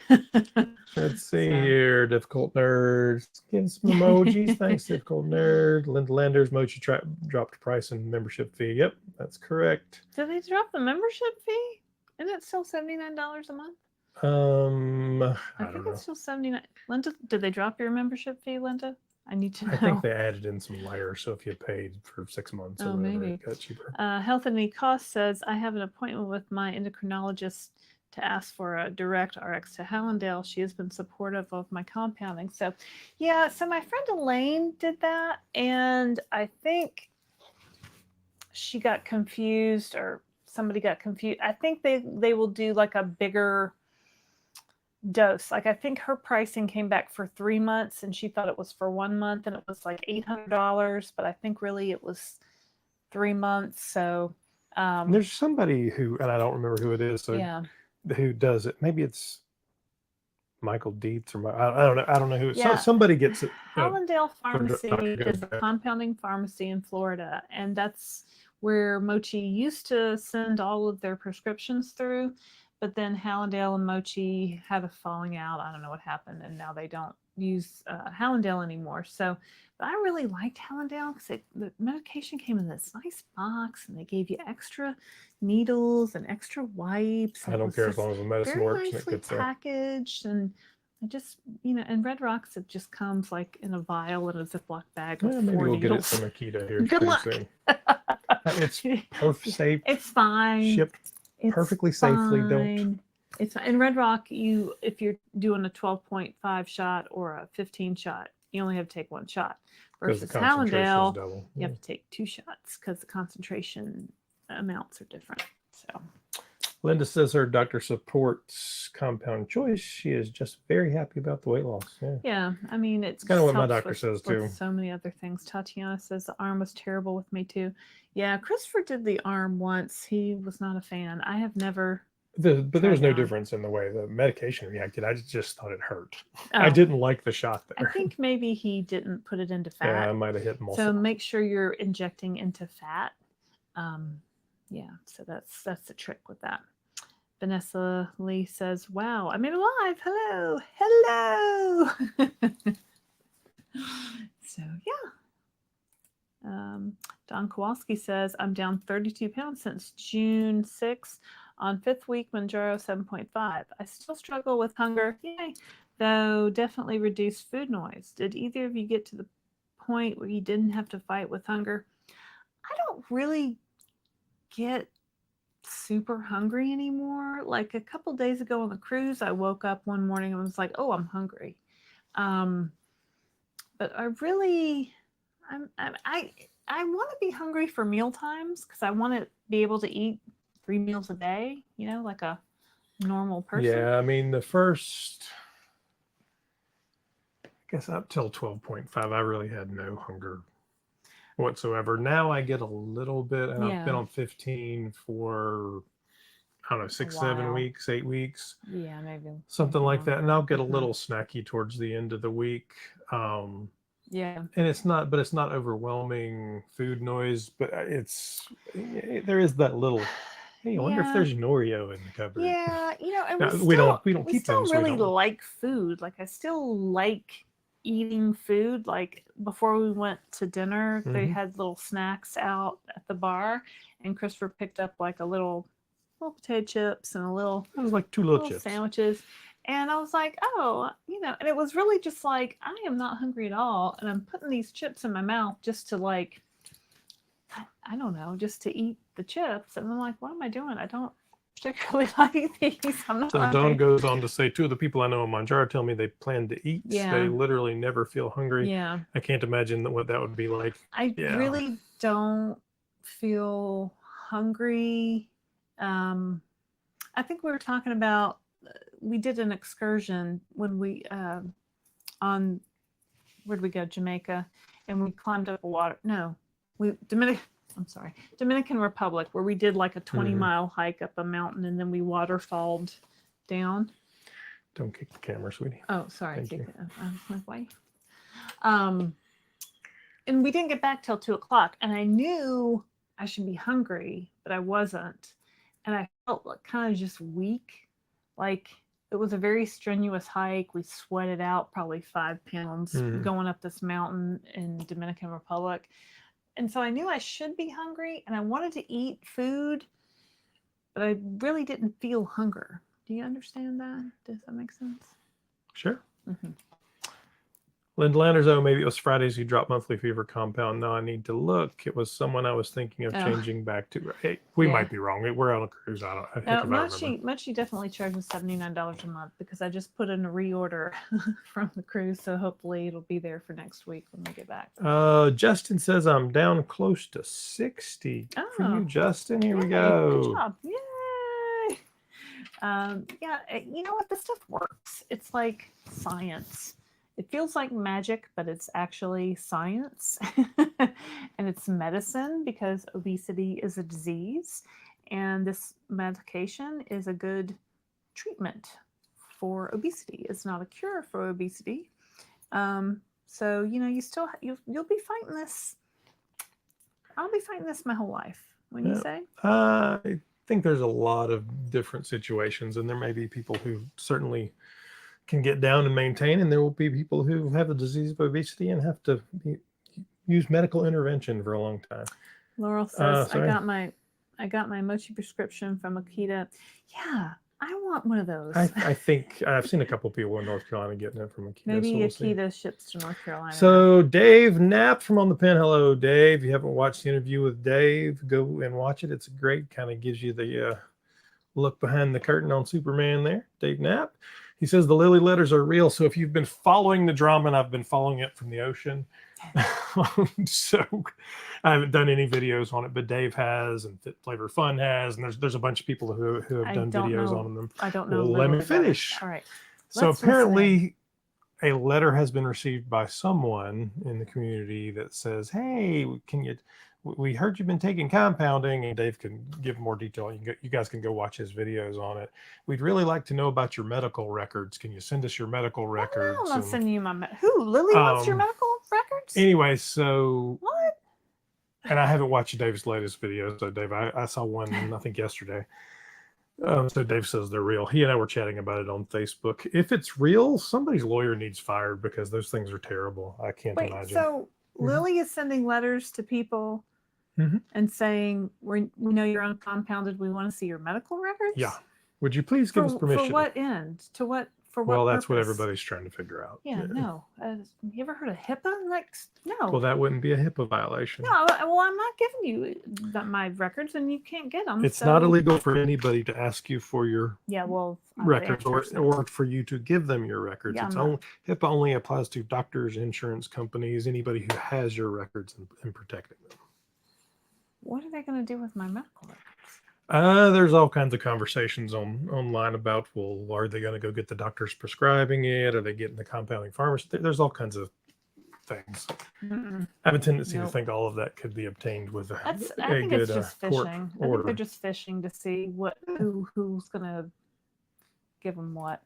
Let's see here. Difficult Nerds. Give some emojis. Thanks, Difficult Nerd. Linda Landers, Mochi dropped price and membership fee. Yep, that's correct. Did they drop the membership fee? Isn't it still $79 a month? I think don't it's still $79. Linda, did they drop your membership fee, Linda? I need to know. I think they added in some layers, so if you paid for 6 months or whatever, maybe. it got cheaper. Health and Cost says, I have an appointment with my endocrinologist to ask for a direct RX to Hallandale. She has been supportive of my compounding. So, yeah, so my friend Elaine did that, and I think she got confused, or somebody got confused. I think they will do like a bigger dose. Like, I think her pricing came back for 3 months, and she thought it was for 1 month, and it was like $800, but I think really it was 3 months. So there's somebody who, and I don't remember who it is, so yeah, who does it. Maybe it's Michael Dietz, or I don't know who. Yeah. Somebody gets it. Hallandale Pharmacy Dr. is a compounding pharmacy in Florida, and that's where Mochi used to send all of their prescriptions through. But then Hallandale and Mochi had a falling out. I don't know what happened, and now they don't use Hallandale anymore. So, but I really liked Hallandale because the medication came in this nice box, and they gave you extra needles and extra wipes. I don't care as long as the medicine very works and it nicely gets there. packaged, and I just, and Red Rocks, it just comes like in a vial in a Ziploc bag with Maybe 4 we'll get it needles. from Akita here Good pretty luck. soon. It's perfect, safe, It's fine. shipped It's perfectly safely. Don't. fine. It's in Red Rock. If you're doing a 12.5 shot or a 15 shot, you only have to take 1 shot. Because the Versus concentration is Hallandale, double. you have to take 2 shots because the concentration amounts are different. So Linda says her doctor supports compound choice. She is just very happy about the weight loss. Yeah. yeah, I mean, it's kind of what my helps doctor with- says with too. So many other things. Tatiana says the arm was terrible with me too. Yeah, Christopher did the arm once. He was not a fan. I have never. But there was no Tried on. difference in the way the medication reacted. I just thought it hurt. Oh, I didn't like the shot I there. think maybe he didn't put it into fat. Yeah, I might have hit muscle. So make sure you're injecting into fat. Yeah, so that's the trick with that. Vanessa Lee says, wow, I made it live. Hello. Hello. So yeah. Don Kowalski says, I'm down 32 pounds since June 6th. On 5th week, Mounjaro 7.5. I still struggle with hunger, yay, though definitely reduced food noise. Did either of you get to the point where you didn't have to fight with hunger? I don't really get super hungry anymore. Like a couple days ago on the cruise, I woke up one morning and was like, oh, I'm hungry. But I really, I want to be hungry for meal times because I want to be able to eat 3 meals a day, like a normal person. Yeah, I mean, the first, I guess up till 12.5, I really had no hunger whatsoever. Now I get a little bit, and I've been on 15 for, I don't know, 6, 7 weeks, 8 weeks. Yeah, maybe. Something like that. And I'll get a little snacky towards the end of the week. Yeah. And it's not overwhelming food noise, but there is that little, hey, I wonder if there's an Oreo in the cupboard. Yeah, and No, we don't we keep still them. So really like food. Like I still like eating food. Like before we went to dinner, they had little snacks out at the bar, and Christopher picked up like a little potato chips and a little. It was like 2 little chips. Sandwiches. And I was like, oh, and it was really just like, I am not hungry at all. And I'm putting these chips in my mouth just to like, I don't know, just to eat the chips. And I'm like, what am I doing? I don't particularly like these. I'm not So hungry. Dawn goes on to say, 2 of the people I know in Mounjaro tell me they plan to eat. Yeah. They literally never feel hungry. Yeah. I can't imagine what that would be like. I really don't feel hungry. I think we were talking about, we did an excursion when we, where'd we go? Jamaica. And we climbed up a Dominican Republic, where we did like a 20-mile hike up a mountain, and then we waterfalled down. Don't kick the camera, sweetie. Oh, sorry. Thank you. I was like, why? And we didn't get back till 2:00, and I knew I should be hungry, but I wasn't. And I felt kind of just weak. Like it was a very strenuous hike. We sweated out probably 5 pounds going up this mountain in Dominican Republic. And so I knew I should be hungry and I wanted to eat food, but I really didn't feel hunger. Do you understand that? Does that make sense? Sure. Linda Landers, maybe it was Fridays you dropped monthly fever compound. No, I need to look. It was someone I was thinking of changing back to. Hey, we might be wrong. We're on a cruise. I don't know. Muchie definitely charges $79 a month because I just put in a reorder from the cruise. So hopefully it'll be there for next week when we get back. Justin says I'm down close to 60. For you, Justin. Here we go. Good job. Yay. You know what? This stuff works. It's like science. It feels like magic, but it's actually science and it's medicine because obesity is a disease. And this medication is a good treatment for obesity. It's not a cure for obesity. So, you'll be fighting this. I'll be fighting this my whole life, wouldn't you say? I think there's a lot of different situations, and there may be people who certainly can get down and maintain, and there will be people who have the disease of obesity and have to use medical intervention for a long time. Laurel says, I got my mochi prescription from Akita. Yeah, I want one of those. I think I've seen a couple people in North Carolina getting it from Akita. Maybe Akita ships to North Carolina. So Dave Knapp from On the Pen. Hello, Dave. If you haven't watched the interview with Dave, go and watch it. It's great. Kind of gives you the look behind the curtain on Superman there. Dave Knapp. He says the Lily letters are real. So if you've been following the drama, and I've been following it from the ocean, so I haven't done any videos on it, but Dave has, and Fit Flavor Fun has, and there's a bunch of people who have done videos on them. I don't know. Well, let me finish. All right. So apparently, a letter has been received by someone in the community that says, "Hey, we heard you've been taking compounding," and Dave can give more detail. You guys can go watch his videos on it. We'd really like to know about your medical records. Can you send us your medical records? I'm not sending you my who? Lily wants your medical records? Anyway, so what? And I haven't watched Dave's latest videos. So Dave, I saw one I think yesterday. So Dave says they're real. He and I were chatting about it on Facebook. If it's real, somebody's lawyer needs fired because those things are terrible. I can't imagine. So Lily is sending letters to people and saying, we know you're uncompounded. We want to see your medical records. Yeah. Would you please give us permission? For what end? To what? For what? Well, that's purpose? what everybody's trying to figure out. Yeah. No. You ever heard of HIPAA? No. Well, that wouldn't be a HIPAA violation. No. Well, I'm not giving you my records, and you can't get them. It's not illegal for anybody to ask you for your records or for you to give them your records. Yeah, HIPAA only applies to doctors, insurance companies, anybody who has your records and protecting them. What are they going to do with my medical records? There's all kinds of conversations online about, well, are they going to go get the doctors prescribing it? Are they getting the compounding pharmacist? There's all kinds of things. I have a tendency to think all of that could be obtained with a good court order. I think they're just fishing to see who's going to give them what.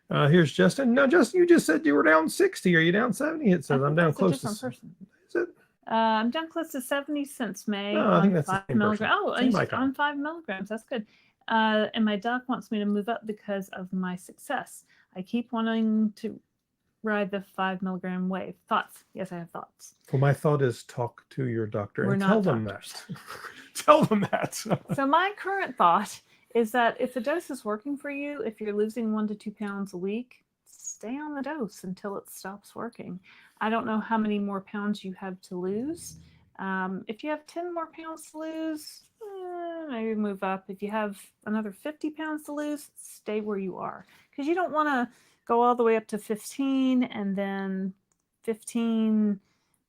Here's Justin. No, Justin, you just said you were down 60. Are you down 70? It says I'm down close to. Person. Is it? I'm down close to 70 since May. No, I think that's 5 milligrams. Oh, on 5 milligrams. That's good. And my doc wants me to move up because of my success. I keep wanting to ride the 5 milligram wave. Thoughts? Yes, I have thoughts. Well, my thought is talk to your doctor and tell them that. Tell them that. So my current thought is that if the dose is working for you, if you're losing 1 to 2 pounds a week, stay on the dose until it stops working. I don't know how many more pounds you have to lose. If you have 10 more pounds to lose, maybe move up. If you have another 50 pounds to lose, stay where you are. Because you don't want to go all the way up to 15 and then 15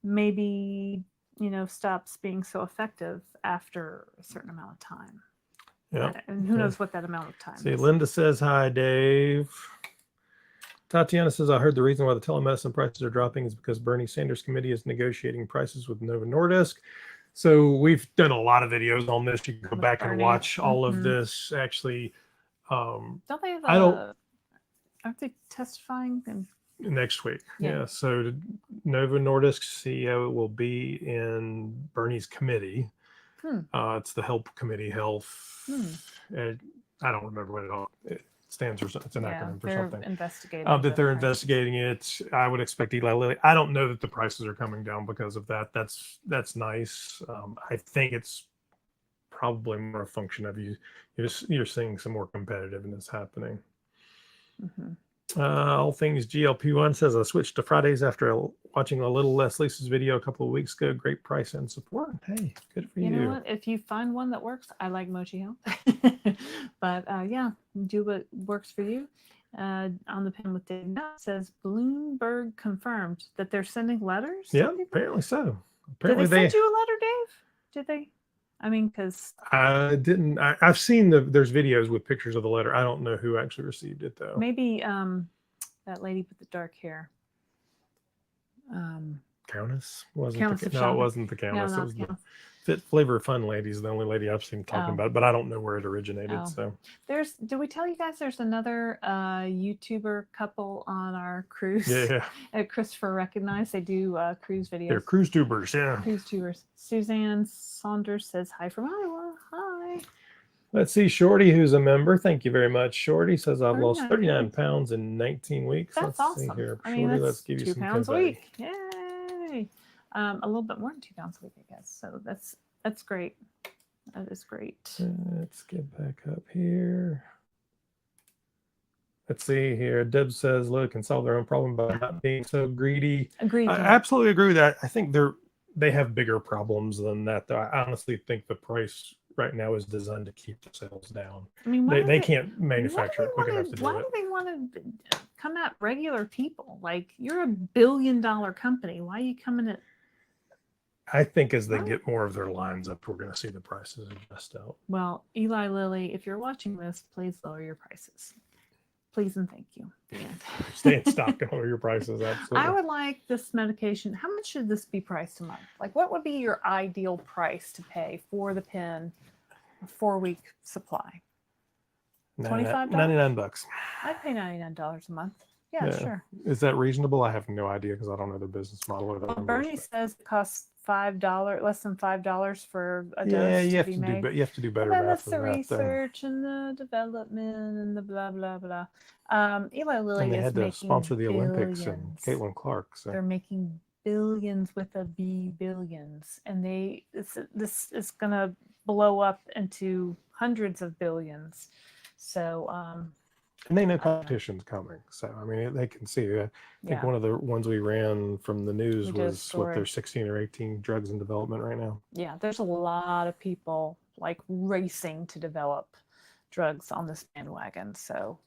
maybe, stops being so effective after a certain amount of time. Yeah. And who knows what that amount of time is. See, Linda says, hi, Dave. Tatiana says, I heard the reason why the telemedicine prices are dropping is because Bernie Sanders' committee is negotiating prices with Novo Nordisk. So we've done a lot of videos on this. You can go back and watch all of this. Actually, don't they have aren't they testifying next week? Yeah. So Novo Nordisk CEO will be in Bernie's committee. It's the Help Committee Health. I don't remember what it stands for. It's an acronym for something. Investigating that they're prices. investigating it. I would expect Eli Lilly. I don't know that the prices are coming down because of that. That's nice. I think it's probably more a function of you're seeing some more competitiveness happening. All things GLP-1 says I switched to Fridays after watching a little less Lisa's video a couple of weeks ago. Great price and support. Hey, good for you. You know what? If you find one that works, I like Mochi Health. But yeah, do what works for you. On the pin with Dave now says Bloomberg confirmed that they're sending letters. Yeah, apparently so. Apparently did they send you a letter, Dave? Did they? I mean, because I didn't. I've seen there's videos with pictures of the letter. I don't know who actually received it though. Maybe that lady with the dark hair. Countess wasn't. Countess No, it wasn't the Countess. No, it was the Fit Flavor Fun ladies. The only lady I've seen talking about it, but I don't know where it originated. So did we tell you guys there's another YouTuber couple on our cruise? Yeah. Christopher recognized they do cruise videos. They're cruise tubers, yeah. Cruise tubers. Suzanne Saunders says hi from Iowa. Hi. Let's see, Shorty, who's a member. Thank you very much. Shorty says I've lost 39 pounds in 19 weeks. That's awesome. See here. I mean, Shorty, let's give you 2 some pounds confetti. a week. Yay. A little bit more than 2 pounds a week, I guess. So that's great. That is great. Let's get back up here. Let's see here. Deb says, "Look, can solve their own problem by not being so greedy." Agreed. I absolutely agree with that. I think they have bigger problems than that, though. I honestly think the price right now is designed to keep the sales down. I mean, they can't manufacture it quick enough to do it. Why do they want to come at regular people? Like, you're a $1 billion company. Why are you coming at? I think as they get more of their lines up, we're going to see the prices adjust out. Well, Eli Lilly, if you're watching this, please lower your prices. Please and thank you. Stay in stock and lower your prices. Absolutely. I would like this medication. How much should this be priced a month? Like, what would be your ideal price to pay for the pen, a 4-week supply? $25? $99. I'd pay $99 a month. Yeah, sure. Is that reasonable? I have no idea because I don't know their business model. Or Bernie says it costs less than $5 for a dose. Yeah, you have to do better. And then it's the research and the development and the blah blah blah. Eli Lilly and they is had to making sponsor the billions. Olympics and Caitlin Clark. So they're making billions with a B, billions, and this is gonna blow up into hundreds of billions. So and they know competition's coming. So I mean, they can see. I think one of the ones we ran from the news was what there's 16 or 18 drugs in development right now. Yeah, there's a lot of people like racing to develop drugs on this bandwagon. So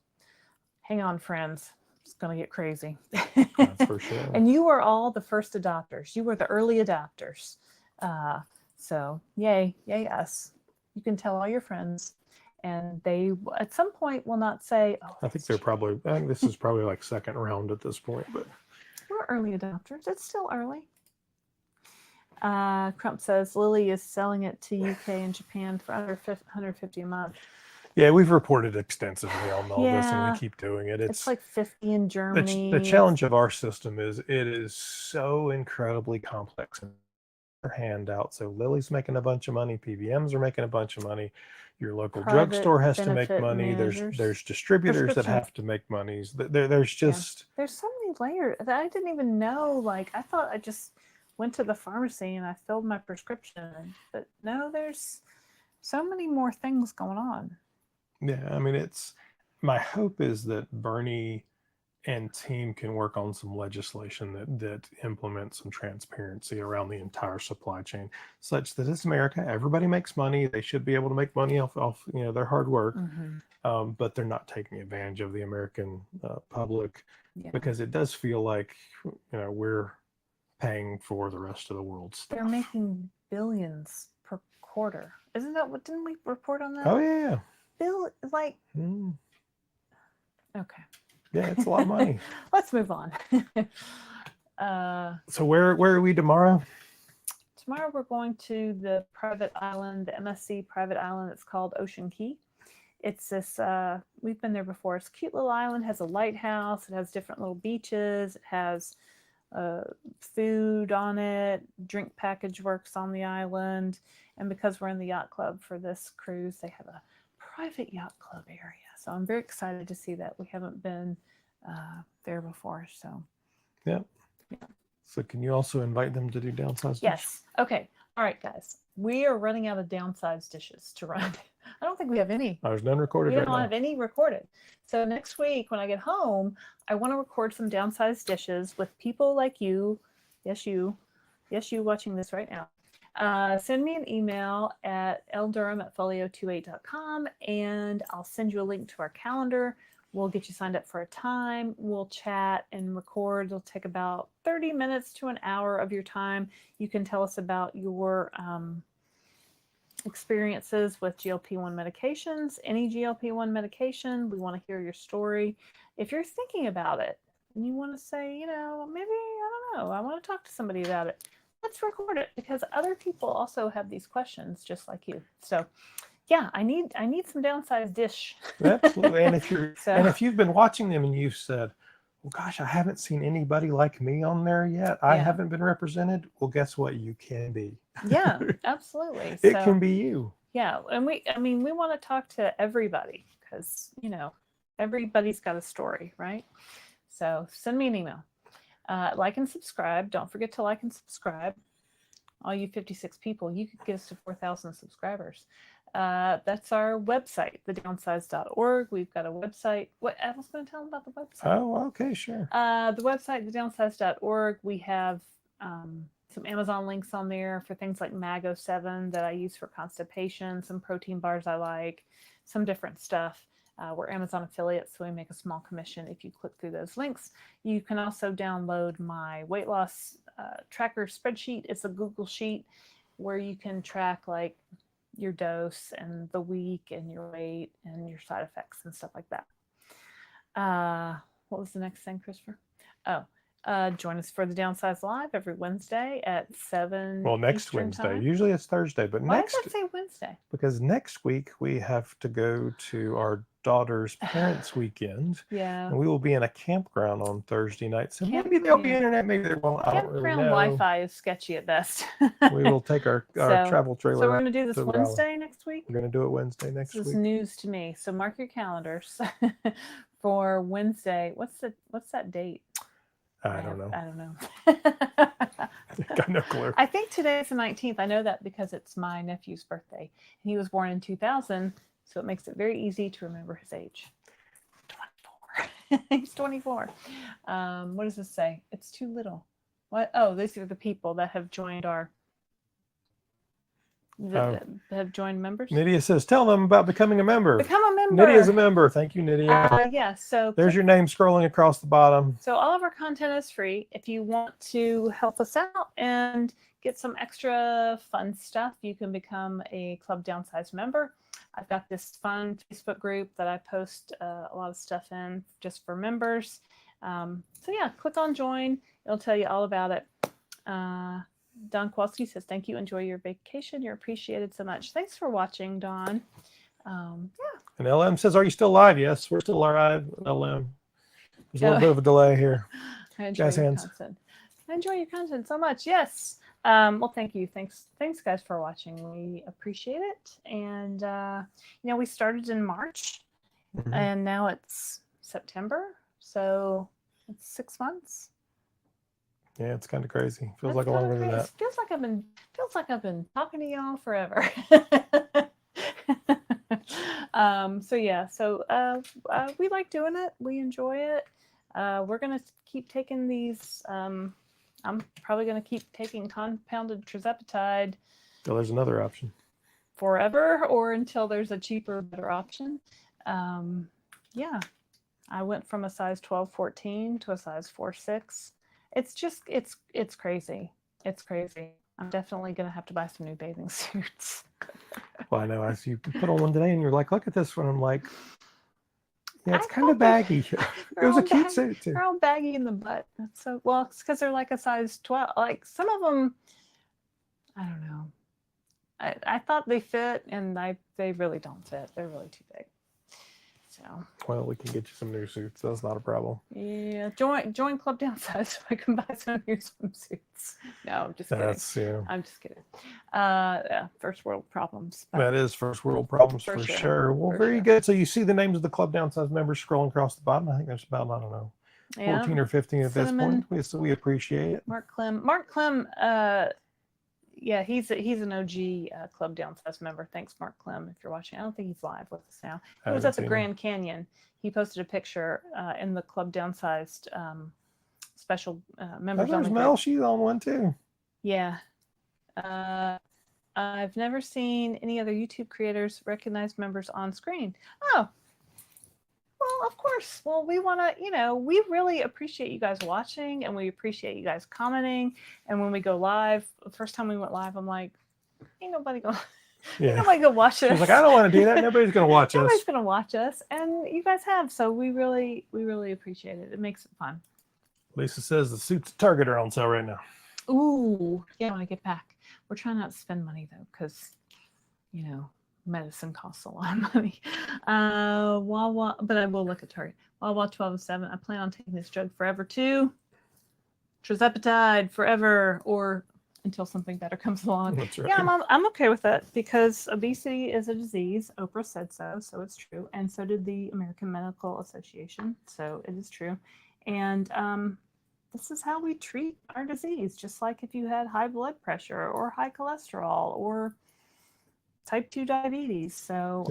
hang on, friends. It's going to get crazy. That's for sure. And you were all the first adopters. You were the early adopters. So yay us. You can tell all your friends. And they, at some point, will not say, "Oh." I think this is probably like second round at this point, but we're early adopters. It's still early. Crump says Lilly is selling it to UK and Japan for under $150 a month. Yeah, we've reported extensively on all this, and we keep doing it. It's like 50 in Germany. The challenge of our system is it is so incredibly complex and handout. So Lilly's making a bunch of money, PBMs are making a bunch of money. Your local drugstore has to make money. There's distributors that have to make money. There's just there's so many layers that I didn't even know. Like, I thought I just went to the pharmacy and I filled my prescription, but no, there's so many more things going on. Yeah, I mean, my hope is that Bernie and team can work on some legislation that implements some transparency around the entire supply chain, such that it's America. Everybody makes money. They should be able to make money off their hard work, but they're not taking advantage of the American public because it does feel like we're paying for the rest of the world's stuff. They're making billions per quarter. Isn't that what? Didn't we report on that? Oh yeah. Okay. Yeah, it's a lot of money. Let's move on. So where are we tomorrow? Tomorrow we're going to the private island, the MSC private island. It's called Ocean Key. It's this, we've been there before. It's a cute little island, has a lighthouse. It has different little beaches. It has food on it. Drink package works on the island. And because we're in the yacht club for this cruise, they have a private yacht club area. So I'm very excited to see that. We haven't been there before. So, yeah. So can you also invite them to do Downsized? Yes. Okay. All right, guys. We are running out of downsized dishes to run. I don't think we have any. There's none recorded We right don't now. have any recorded. So next week when I get home, I want to record some downsized dishes with people like you. Yes, you. Yes, you watching this right now. Send me an email at ldurham@folio28.com and I'll send you a link to our calendar. We'll get you signed up for a time. We'll chat and record. It'll take about 30 minutes to an hour of your time. You can tell us about your experiences with GLP-1 medications, any GLP-1 medication. We want to hear your story. If you're thinking about it and you want to say, maybe, I don't know, I want to talk to somebody about it, let's record it because other people also have these questions just like you. So yeah, I need some downsized dish. Absolutely. And if you've been watching them and you've said, well, gosh, I haven't seen anybody like me on there yet. I haven't been represented. Well, guess what? You can be. Yeah, absolutely. It can be you. Yeah. And we want to talk to everybody because, everybody's got a story, right? So send me an email. Like and subscribe. Don't forget to like and subscribe. All you 56 people, you could get us to 4,000 subscribers. That's our website, thedownsized.org. We've got a website. What I was going to tell them about the website. Oh, okay, sure. The website, thedownsized.org. We have some Amazon links on there for things like Mag07 that I use for constipation, some protein bars I like, some different stuff. We're Amazon affiliates, so we make a small commission if you click through those links. You can also download my weight loss tracker spreadsheet. It's a Google sheet where you can track like your dose and the week and your weight and your side effects and stuff like that. What was the next thing, Christopher? Join us for the Downsized Live every Wednesday at 7. Well, next Eastern Wednesday. time. Usually it's Thursday, but Why next. does that say Wednesday? Because next week we have to go to our daughter's parents' weekend. Yeah. And we will be in a campground on Thursday night. So maybe there'll be internet, maybe there won't. I don't really know. Wi-Fi is sketchy at best. We will take our travel trailer. So we're going to do this Wednesday next week? We're going to do it Wednesday next week. This is news to me. So mark your calendars for Wednesday. What's that date? I don't know. I don't know. Got no clue. I think today's the 19th. I know that because it's my nephew's birthday. He was born in 2000, so it makes it very easy to remember his age. 24. He's 24. What does this say? It's too little. What? Oh, these are the people that have joined that have joined members. Nydia says, tell them about becoming a member. Become a member. Nydia's a member. Thank you, Nydia. Yeah, so there's your name scrolling across the bottom. So all of our content is free. If you want to help us out and get some extra fun stuff, you can become a Club Downsized member. I've got this fun Facebook group that I post a lot of stuff in just for members. So yeah, click on join. It'll tell you all about it. Don Kowalski says, thank you. Enjoy your vacation. You're appreciated so much. Thanks for watching, Don. Yeah. And LM says, are you still live? Yes, we're still live. LM. There's a little bit of a delay here. Jazz hands. I enjoy your content so much. Yes. Well, thank you. Thanks guys for watching. We appreciate it. And, we started in March and now it's September. So it's 6 months. Yeah, it's kind of crazy. Feels like longer than that. Feels like I've been talking to y'all forever. We like doing it. We enjoy it. We're gonna keep taking these. I'm probably gonna keep taking compounded Tirzepatide. So there's another option. Forever, or until there's a cheaper, better option. Yeah, I went from a size 12-14 to a size 4-6. It's just, it's crazy. It's crazy. I'm definitely going to have to buy some new bathing suits. Well, I know. As you put on one today and you're like, look at this one. I'm like, yeah, it's kind of baggy. It was a cute suit too. They're all baggy in the butt. That's so, well, it's because they're like a size 12. Like some of them, I don't know. I thought they fit and they really don't fit. They're really too big. So So Well, we can get you some new suits. That's not a problem. yeah, join Club Downsized so I can buy some of your swimsuits. No, I'm just kidding. That's I'm just kidding. Yeah, first world problems. That is first world problems for sure. Well, very good. So you see the names of the Club Downsized members scrolling across the bottom. I think there's about, I don't know, 14 or 15 at this point. So we appreciate it. Mark Clem, yeah, he's an OG Club Downsized member. Thanks, Mark Clem, if you're watching. I don't think he's live with us now. He was at the Grand Canyon. He posted a picture in the Club Downsized special members. There's Mel. She's on one too. Yeah. I've never seen any other YouTube creators recognize members on screen. Oh, well, of course. Well, we want to, we really appreciate you guys watching, and we appreciate you guys commenting. And when we go live, the first time we went live, I'm like, ain't nobody going to watch us. She's like, I don't want to do that. Nobody's going to watch us. Nobody's going to watch us. And you guys have. So we really appreciate it. It makes it fun. Lisa says the suits at Target are on sale right now. Ooh, yeah, when I get back. We're trying not to spend money, though, because, medicine costs a lot of money. Wawa, but I will look at Target. Wawa 1207. I plan on taking this drug forever too. Tirzepatide forever, or until something better comes along. That's right. Yeah, I'm okay with that because obesity is a disease. Oprah said so it's true, and so did the American Medical Association. So it is true, and this is how we treat our disease. Just like if you had high blood pressure or high cholesterol or type 2 diabetes. So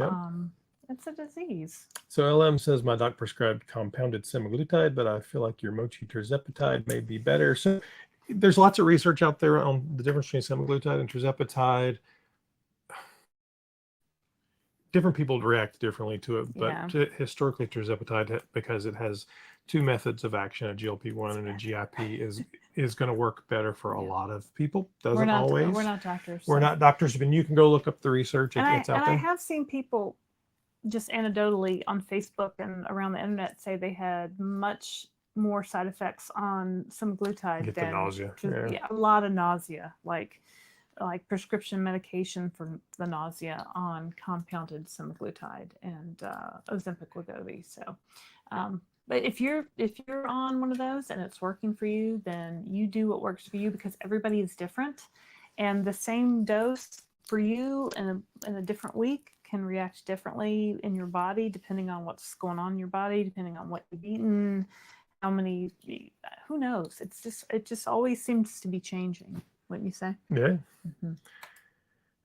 it's a disease. So LM says my doc prescribed compounded semaglutide, but I feel like your mochi tirzepatide may be better. So there's lots of research out there on the difference between semaglutide and tirzepatide. Different people react differently to it, but historically tirzepatide, because it has two methods of action, a GLP-1 and a GIP, is going to work better for a lot of people. Doesn't always. We're not doctors. We're not doctors, but you can go look up the research. It's out there. I have seen people just anecdotally on Facebook and around the internet say they had much more side effects on semaglutide Get the nausea. A lot of nausea, like prescription medication for the nausea on compounded semaglutide and Ozempic Wegovy. So, but if you're on one of those and it's working for you, then you do what works for you, because everybody is different, and the same dose for you in a different week can react differently in your body depending on what's going on in your body, depending on what you've eaten, how many, who knows? It just always seems to be changing. Wouldn't you say? Yeah. Mm-hmm.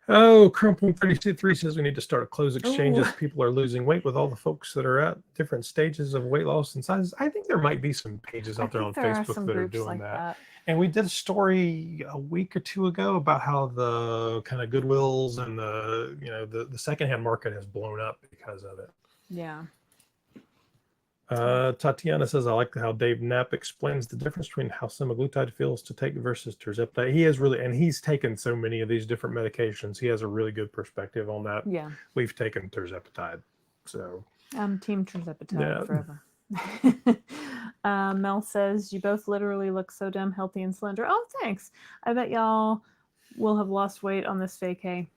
Oh, Crumple33 says we need to start a clothes exchange as people are losing weight with all the folks that are at different stages of weight loss and sizes. I think there might be some pages out there on Facebook that are doing that. And we did a story a week or two ago about how the kind of Goodwills and the secondhand market has blown up because of it. Yeah. Tatiana says, I like how Dave Knapp explains the difference between how semaglutide feels to take versus tirzepatide. He has really, and he's taken so many of these different medications. He has a really good perspective on that. Yeah. We've taken tirzepatide. So I'm team tirzepatide forever. Mel says, you both literally look so damn healthy and slender. Oh, thanks. I bet y'all will have lost weight on this vacay.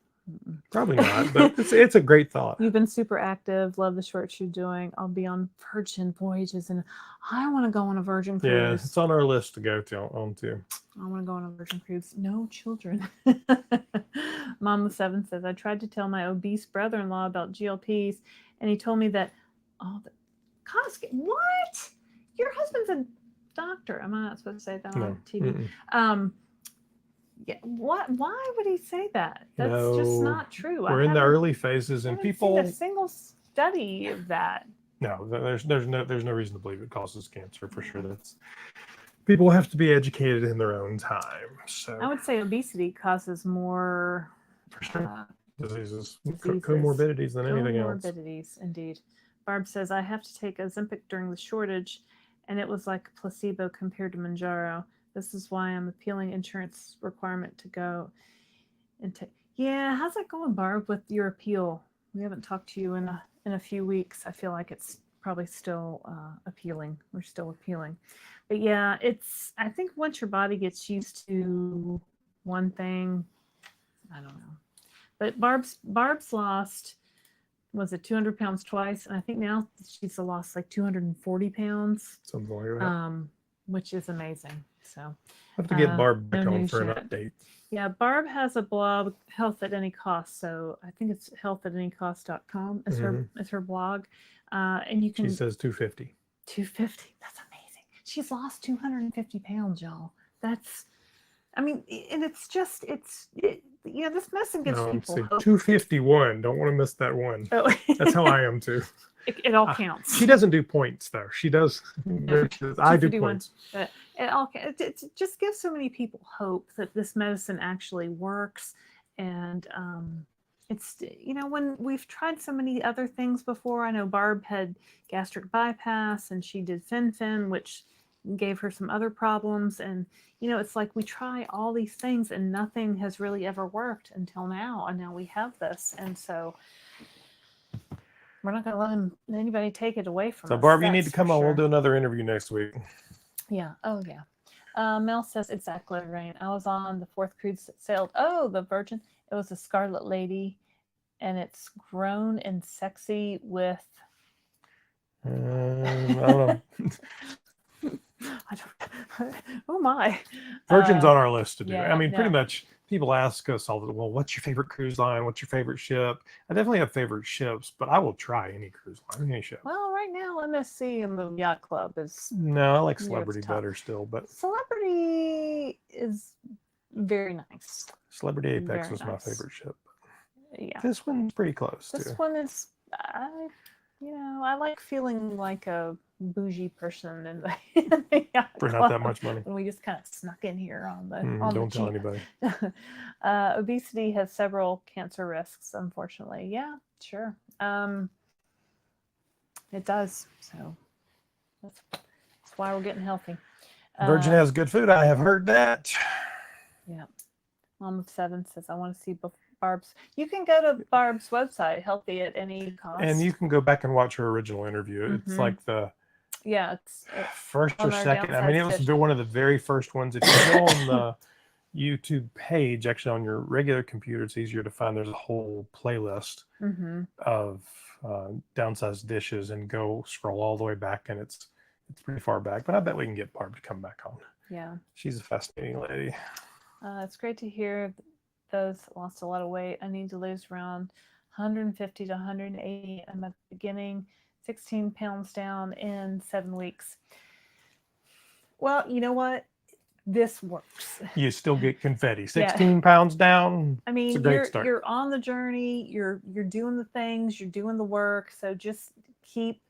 Probably not, but it's a great thought. You've been super active. Love the shorts you're doing. I'll be on Virgin voyages, and I want to go on a Virgin cruise. Yeah, it's on our list to go on to. I want to go on a Virgin cruise. No children. Mama 7 says, I tried to tell my obese brother-in-law about GLPs, and he told me that what? Your husband's a doctor. Am I not supposed to say that on TV? Yeah. What? Why would he say that? That's just not true. We're in the early phases, and people. Seen a single study of that. No, there's no reason to believe it causes cancer for sure. That's people have to be educated in their own time. So I would say obesity causes more for sure diseases, comorbidities than anything else. Comorbidities, indeed. Barb says, I have to take Ozempic during the shortage, and it was like a placebo compared to Mounjaro. This is why I'm appealing insurance requirement to go and take. Yeah, how's that going, Barb, with your appeal? We haven't talked to you in a few weeks. I feel like it's probably still appealing. We're still appealing. But yeah, I think once your body gets used to one thing, I don't know. But Barb's lost was it 200 pounds twice, and I think now she's lost like 240 pounds, Something like that. which is amazing. So I have to get Barb back no on news for an yet. update. Yeah, Barb has a blog, Health at Any Cost. So I think it's healthatanycost.com is her blog. And you can. She says 250. 250. That's amazing. She's lost 250 pounds, y'all. That's, I mean, and it's just, this medicine gives people hope. 251. Don't want to miss that one. Oh. That's how I am too. It all counts. She doesn't do points though. She does. I do points. It just gives so many people hope that this medicine actually works. And it's, when we've tried so many other things before, I know Barb had gastric bypass and she did fen-phen, which gave her some other problems. And, it's like we try all these things and nothing has really ever worked until now. And now we have this. And so we're not going to let anybody take it away from us. So Barb, you need to come on. We'll do another interview next week. Yeah. Oh, yeah. Mel says, exactly, Laraine. I was on the 4th cruise that sailed. Oh, the Virgin. It was a Scarlet Lady, and it's grown and sexy with. I don't know. Oh my. Virgin's on our list to do. Yeah, I mean, pretty much people ask us all the well, what's your favorite cruise line? What's your favorite ship? I definitely have favorite ships, but I will try any cruise line, any ship. Well, right now MSC and the Yacht Club is. No, I like Celebrity better still, but Celebrity is very nice. Celebrity Apex was my favorite ship. Yeah. This one's pretty close too. This one is, I like feeling like a bougie person in the Yacht For Club. not that much money. And we just kind of snuck in here on the don't tell anybody. Obesity has several cancer risks, unfortunately. Yeah, sure. It does. So that's why we're getting healthy. Virgin has good food. I have heard that. Yeah. Mom of 7 says, I want to see Barb's. You can go to Barb's website, Healthy at Any Cost. And you can go back and watch her original interview. It's like the it's first or second. I mean, it was one of the very first ones. If you go on the YouTube page, actually on your regular computer, it's easier to find. There's a whole playlist of downsized dishes, and go scroll all the way back, and it's pretty far back. But I bet we can get Barb to come back on. Yeah, she's a fascinating lady. It's great to hear those lost a lot of weight. I need to lose around 150 to 180. I'm at the beginning, 16 pounds down in 7 weeks. Well, you know what? This works. You still get confetti. 16 pounds down. I mean, it's a great start. You're on the journey. You're doing the things. You're doing the work. So just keep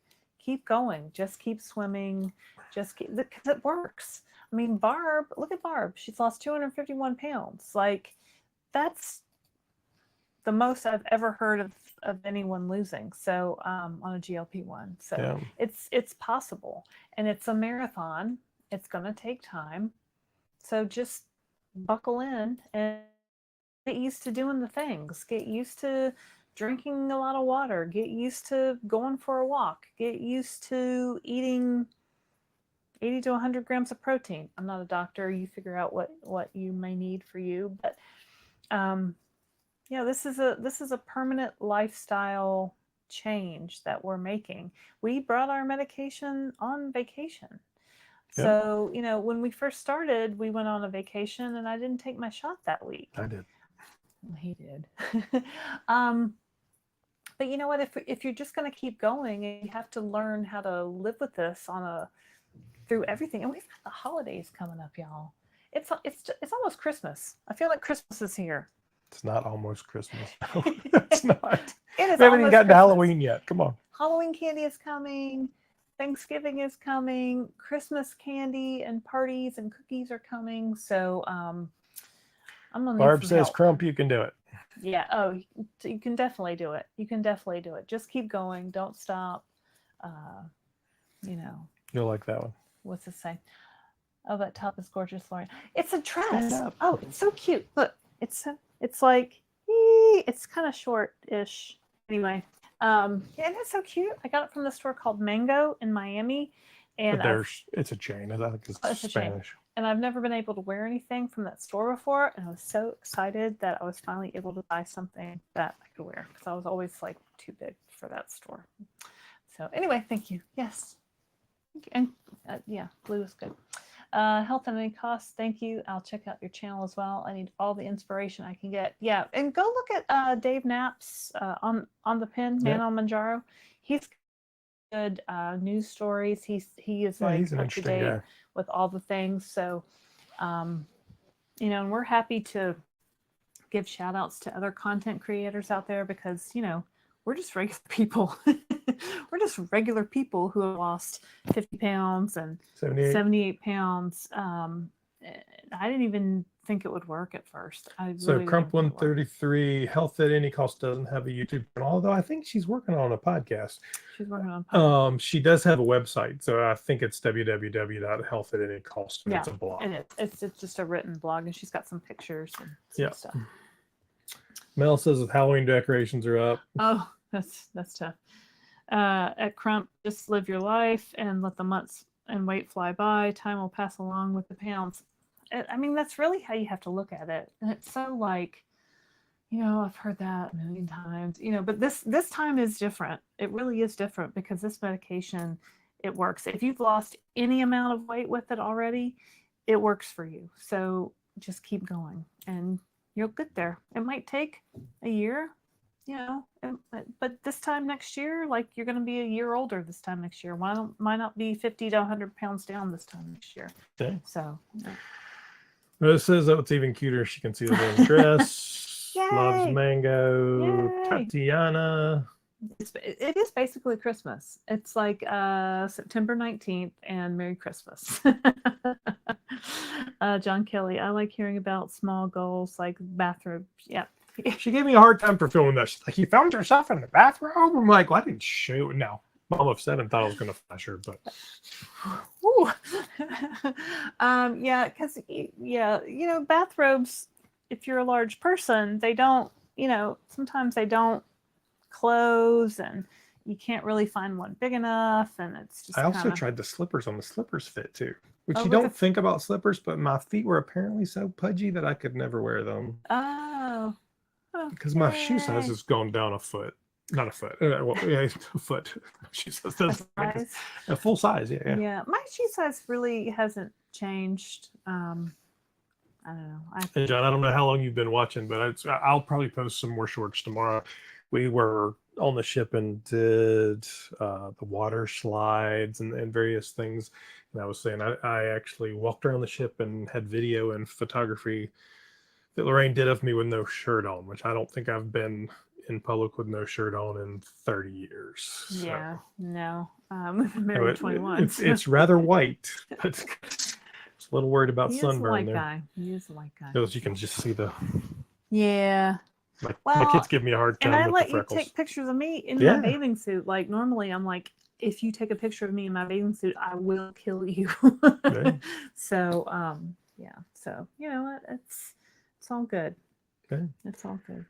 going. Just keep swimming. Because it works. I mean, Barb, look at Barb. She's lost 251 pounds. Like, that's the most I've ever heard of anyone losing. So on a GLP-1. So it's possible. And it's a marathon. It's going to take time. So just buckle in and get used to doing the things. Get used to drinking a lot of water. Get used to going for a walk. Get used to eating 80 to 100 grams of protein. I'm not a doctor. You figure out what you may need for you. But this is a permanent lifestyle change that we're making. We brought our medication on vacation. So, when we first started, we went on a vacation and I didn't take my shot that week. I did. Well, he did. But you know what? If you're just going to keep going, you have to learn how to live with this through everything. And we've got the holidays coming up, y'all. It's almost Christmas. I feel like Christmas is here. It's not almost Christmas. No, it's not. We haven't even gotten to Halloween yet. Come on. Halloween candy is coming. Thanksgiving is coming. Christmas candy and parties and cookies are coming. So I'm gonna need Barb some says, help. Crump, you can do it. Yeah. Oh, you can definitely do it. You can definitely do it. Just keep going. Don't stop. You'll like that one. What's this say? Oh, that top is gorgeous, Laraine. It's a dress. Oh, it's so cute. Look, it's like, it's kind of short-ish. Anyway. And it's so cute. I got it from the store called Mango in Miami. And it's a chain. I think it's Spanish. Chain. And I've never been able to wear anything from that store before. And I was so excited that I was finally able to buy something that I could wear. Because I was always like too big for that store. So anyway, thank you. Yes. And yeah, blue is good. Health at any cost. Thank you. I'll check out your channel as well. I need all the inspiration I can get. Yeah, and go look at Dave Knapp's on the pin, Man on Mounjaro. He's good news stories. He is like he's an up to interesting date guy with all the things. So, you know, and we're happy to give shout outs to other content creators out there because, you know, we're just regular people. We're just regular people who have lost 50 pounds and 78 pounds. I didn't even think it would work at first. So Crump 133, Health at Any Cost doesn't have a YouTube channel, although I think she's working on a podcast. She's working on a podcast. She does have a website, so I think it's www.healthatanycost. Yeah, it's a blog. It's just a written blog, and she's got some pictures and some stuff. Mel says the Halloween decorations are up. Oh, that's tough. At Crump, just live your life and let the months and weight fly by. Time will pass along with the pounds. I mean, that's really how you have to look at it. And it's so like, you know, I've heard that a million times, you know, but this time is different. It really is different because this medication, it works. If you've lost any amount of weight with it already, it works for you. So just keep going and you'll get there. It might take a year, you know, but this time next year, like you're going to be a year older this time next year. Why not be 50 to 100 pounds down this time next year? Okay. So. Yeah. Well, it says that it's even cuter. She can see the little dress. Loves mango. Yay. Tatiana. It is basically Christmas. It's like September 19th and Merry Christmas. John Kelly, I like hearing about small goals like bathrobes. Yeah. She gave me a hard time for filming that. She's like, you found yourself in the bathrobe? I'm like, well, I didn't show it. No. Mom of 7 thought I was going to flash her, but. Yeah, because, yeah, you know, bathrobes, if you're a large person, they don't, you know, sometimes they don't close and you can't really find one big enough. And it's just I also tried the slippers on. The slippers fit too, which Oh, you don't think about slippers, but my feet were apparently so pudgy that I could never wear them. Oh. Because my shoe size has gone down a foot. Not a foot. Well, yeah, a foot. She says that's a full size. Yeah. Yeah, my shoe size really hasn't changed. I don't know. Hey, John, I don't know how long you've been watching, but I'll probably post some more shorts tomorrow. We were on the ship and did the water slides and various things. And I was saying I actually walked around the ship and had video and photography that Laraine did of me with no shirt on, which I don't think I've been in public with no shirt on in 30 years. Yeah, so. No. We've been married 21. It's rather white, but it's a little worried about sunburn there. He is a white guy. Because you can just see the... Yeah. My kids give me a hard time and with I the let freckles. You take pictures of me in my bathing suit. Like, normally I'm like, if you take a picture of me in my bathing suit, I will kill you. So, yeah. So, you know what? It's all good. Okay. It's all good.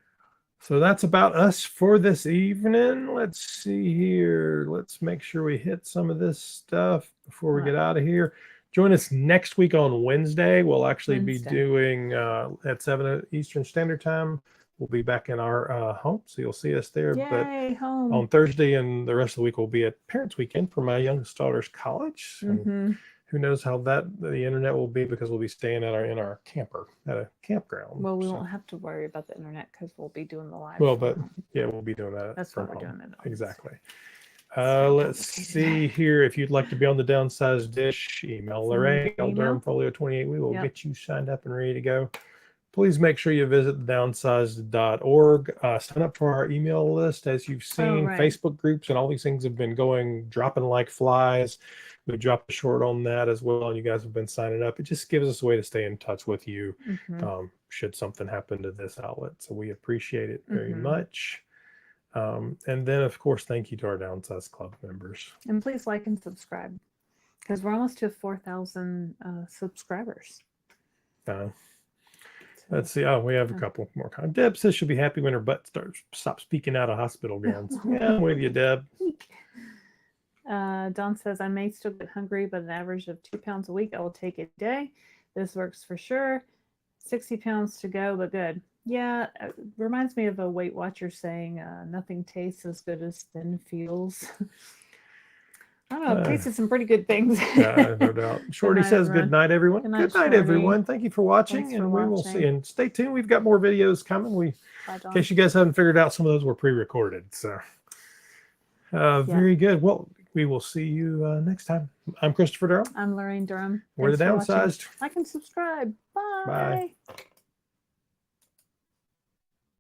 So that's about us for this evening. Let's see here. Let's make sure we hit some of this stuff before we get out of here. Join us next week on Wednesday. We'll actually be doing at 7 Eastern Standard Time. We'll be back in our home, so you'll see us there. Yay, home. On Thursday and the rest of the week, we'll be at Parents Weekend for my youngest daughter's college. And who knows how the internet will be, because we'll be staying in our camper at a campground. Well, we won't have to worry about the internet because we'll be doing the live. Well, but yeah, we'll be doing that. That's what we're doing it on. Exactly. Let's see here. If you'd like to be on the Downsized dish, email Laraine, Durham Folio 28. We will get you signed up and ready to go. Please make sure you visit downsized.org. Sign up for our email list. As you've seen, Facebook groups and all these things have been dropping like flies. We dropped a short on that as well, and you guys have been signing up. It just gives us a way to stay in touch with you should something happen to this outlet. So we appreciate it very much. And then, of course, thank you to our Downsized Club members. And please like and subscribe, because we're almost to 4,000 subscribers. Let's see. Oh, we have a couple more. Deb says she'll be happy when her butt stops speaking out of hospital gowns. Yeah, I'm with you, Deb. Don says, I may still get hungry, but an average of 2 pounds a week I will take a day. This works for sure. 60 pounds to go, but good. Yeah, reminds me of a Weight Watcher saying, nothing tastes as good as thin feels. I don't know, I've tasted some pretty good things. No doubt. Shorty says good night, everyone. Good night, Shorty. everyone. Thank you for watching, Thanks and for we will see. watching. And stay tuned. We've got more videos coming. Bye, In Dawn. case you guys haven't figured out, some of those were pre-recorded. So, very good. Well, we will see you next time. I'm Christopher Durham. I'm Laraine Durham. We're the Thanks for watching. Downsized. Like and subscribe. Bye. Bye.